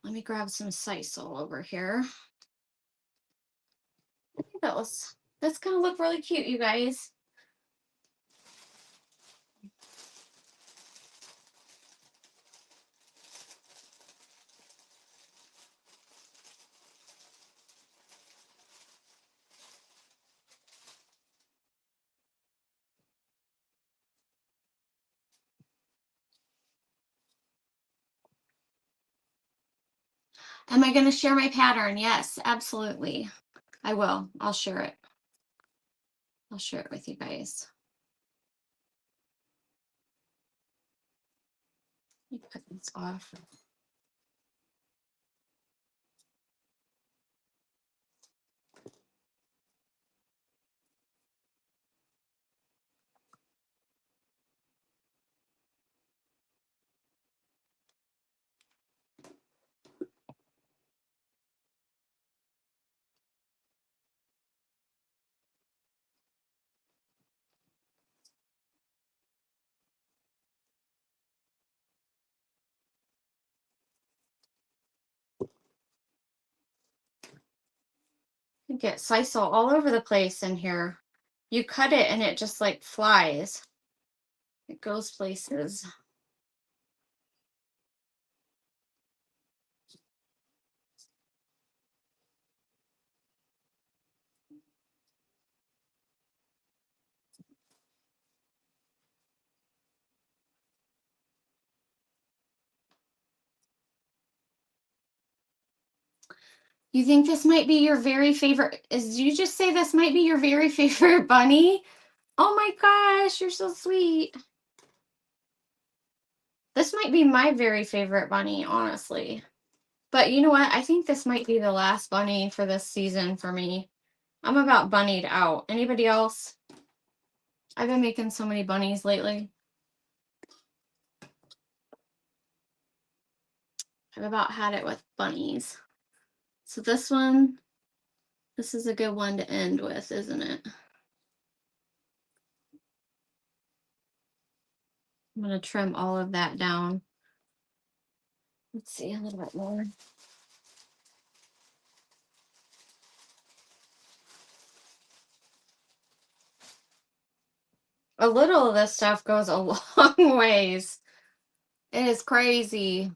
Let me grab some sisal over here. I think that's gonna look really cute, you guys. Am I going to share my pattern? Yes, absolutely. I will. I'll share it. I'll share it with you guys. Let me put this off. You get sisal all over the place in here. You cut it and it just like flies. It goes places. You think this might be your very favorite? Did you just say this might be your very favorite bunny? Oh my gosh, you're so sweet. This might be my very favorite bunny, honestly. But you know what? I think this might be the last bunny for this season for me. I'm about bunnied out. Anybody else? I've been making so many bunnies lately. I've about had it with bunnies. So this is a good one to end with, isn't it? I'm going to trim all of that down. Let's see, a little bit more. A little of this stuff goes a long ways. It is crazy.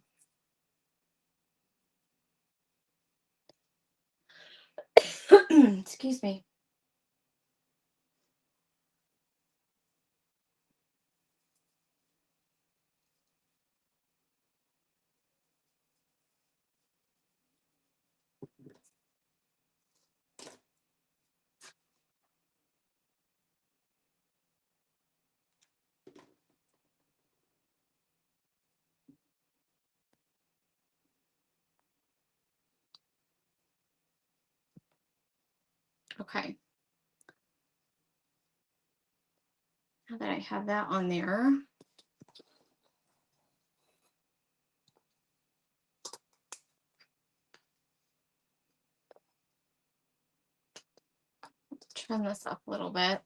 Excuse me. Okay. Now that I have that on there, trim this up a little bit.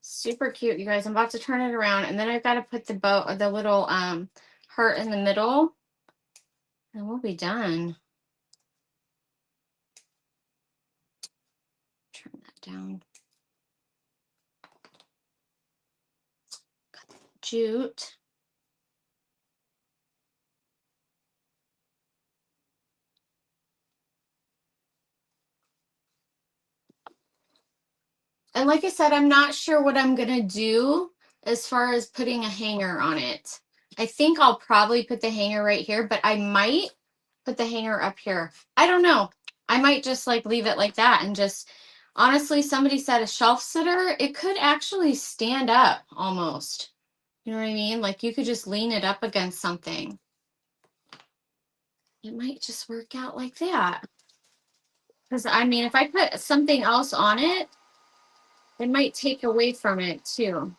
Super cute, you guys. I'm about to turn it around, and then I've got to put the bow, the little heart in the middle, and we'll be done. Turn that down. Cut the jute. And like I said, I'm not sure what I'm going to do as far as putting a hanger on it. I think I'll probably put the hanger right here, but I might put the hanger up here. I don't know. I might just like leave it like that and just, honestly, somebody said a shelf sitter, it could actually stand up almost. You know what I mean? Like you could just lean it up against something. It might just work out like that. Because I mean, if I put something else on it, it might take away from it too.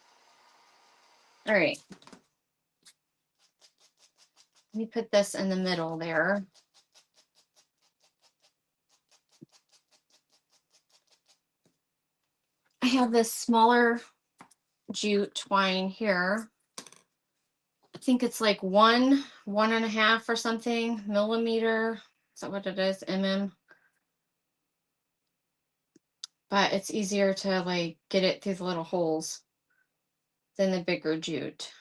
All right. Let me put this in the middle there. I have this smaller jute twine here. I think it's like 1.5 or something millimeter. Is that what it is? But it's easier to like get it through the little holes than the bigger jute.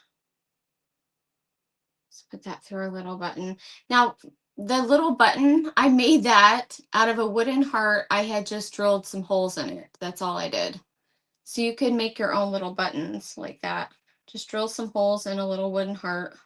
Let's put that through our little button. Now, the little button, I made that out of a wooden heart. I had just drilled some holes in it. That's all I did. So you could make your own little buttons like that. Just drill some holes in a little wooden heart.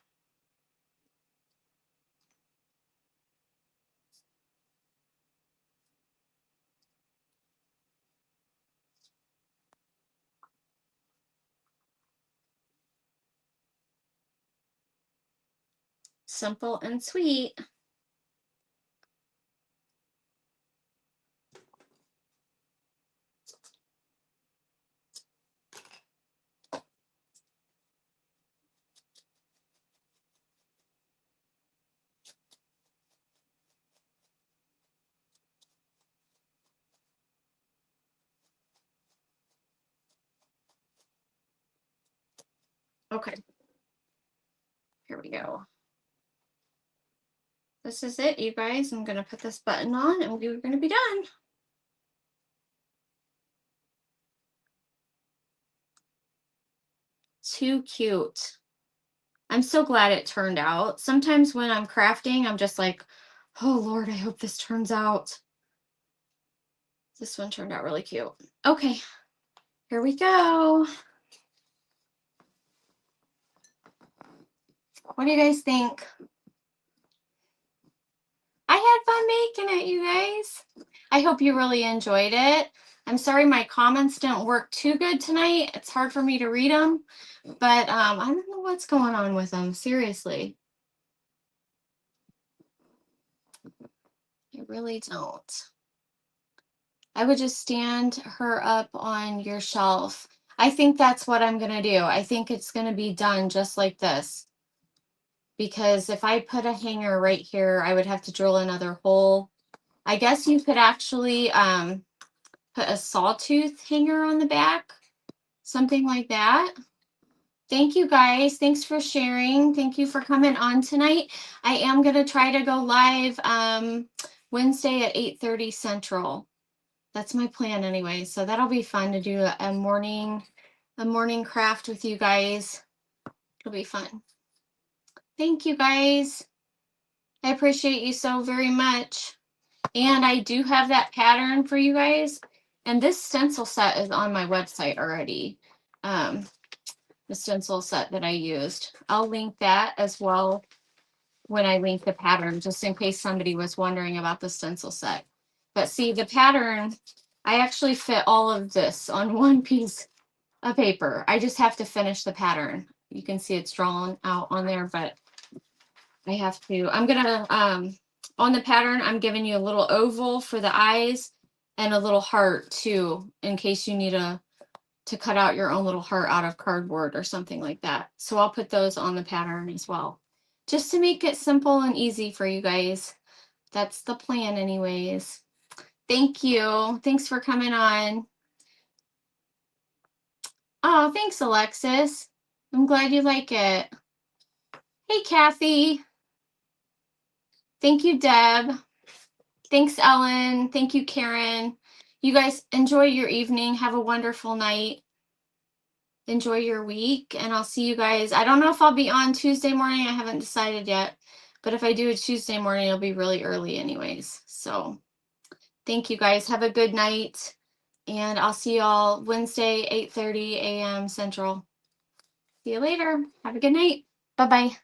Simple and sweet. Okay. Here we go. This is it, you guys. I'm going to put this button on and we're going to be done. Too cute. I'm so glad it turned out. Sometimes when I'm crafting, I'm just like, oh Lord, I hope this turns out. This one turned out really cute. Okay, here we go. What do you guys think? I had fun making it, you guys. I hope you really enjoyed it. I'm sorry my comments didn't work too good tonight. It's hard for me to read them, but I don't know what's going on with them, seriously. I really don't. I would just stand her up on your shelf. I think that's what I'm going to do. I think it's going to be done just like this. Because if I put a hanger right here, I would have to drill another hole. I guess you could actually put a sawtooth hanger on the back. Something like that. Thank you guys. Thanks for sharing. Thank you for coming on tonight. I am going to try to go live Wednesday at 8:30 Central. That's my plan anyway. So that'll be fun to do a morning craft with you guys. It'll be fun. Thank you guys. I appreciate you so very much. And I do have that pattern for you guys. And this stencil set is on my website already. the stencil set that I used. I'll link that as well when I link the pattern, just in case somebody was wondering about the stencil set. But see, the pattern, I actually fit all of this on one piece of paper. I just have to finish the pattern. You can see it's drawn out on there, but I have to, I'm gonna, on the pattern, I'm giving you a little oval for the eyes and a little heart too, in case you need to cut out your own little heart out of cardboard or something like that. So I'll put those on the pattern as well, just to make it simple and easy for you guys. That's the plan anyways. Thank you. Thanks for coming on. Oh, thanks, Alexis. I'm glad you like it. Hey, Kathy. Thank you, Deb. Thanks, Ellen. Thank you, Karen. You guys enjoy your evening. Have a wonderful night. Enjoy your week, and I'll see you guys. I don't know if I'll be on Tuesday morning. I haven't decided yet, but if I do a Tuesday morning, it'll be really early anyways. So thank you guys. Have a good night, and I'll see you all Wednesday, 8:30 a.m. Central. See you later. Have a good night. Bye-bye.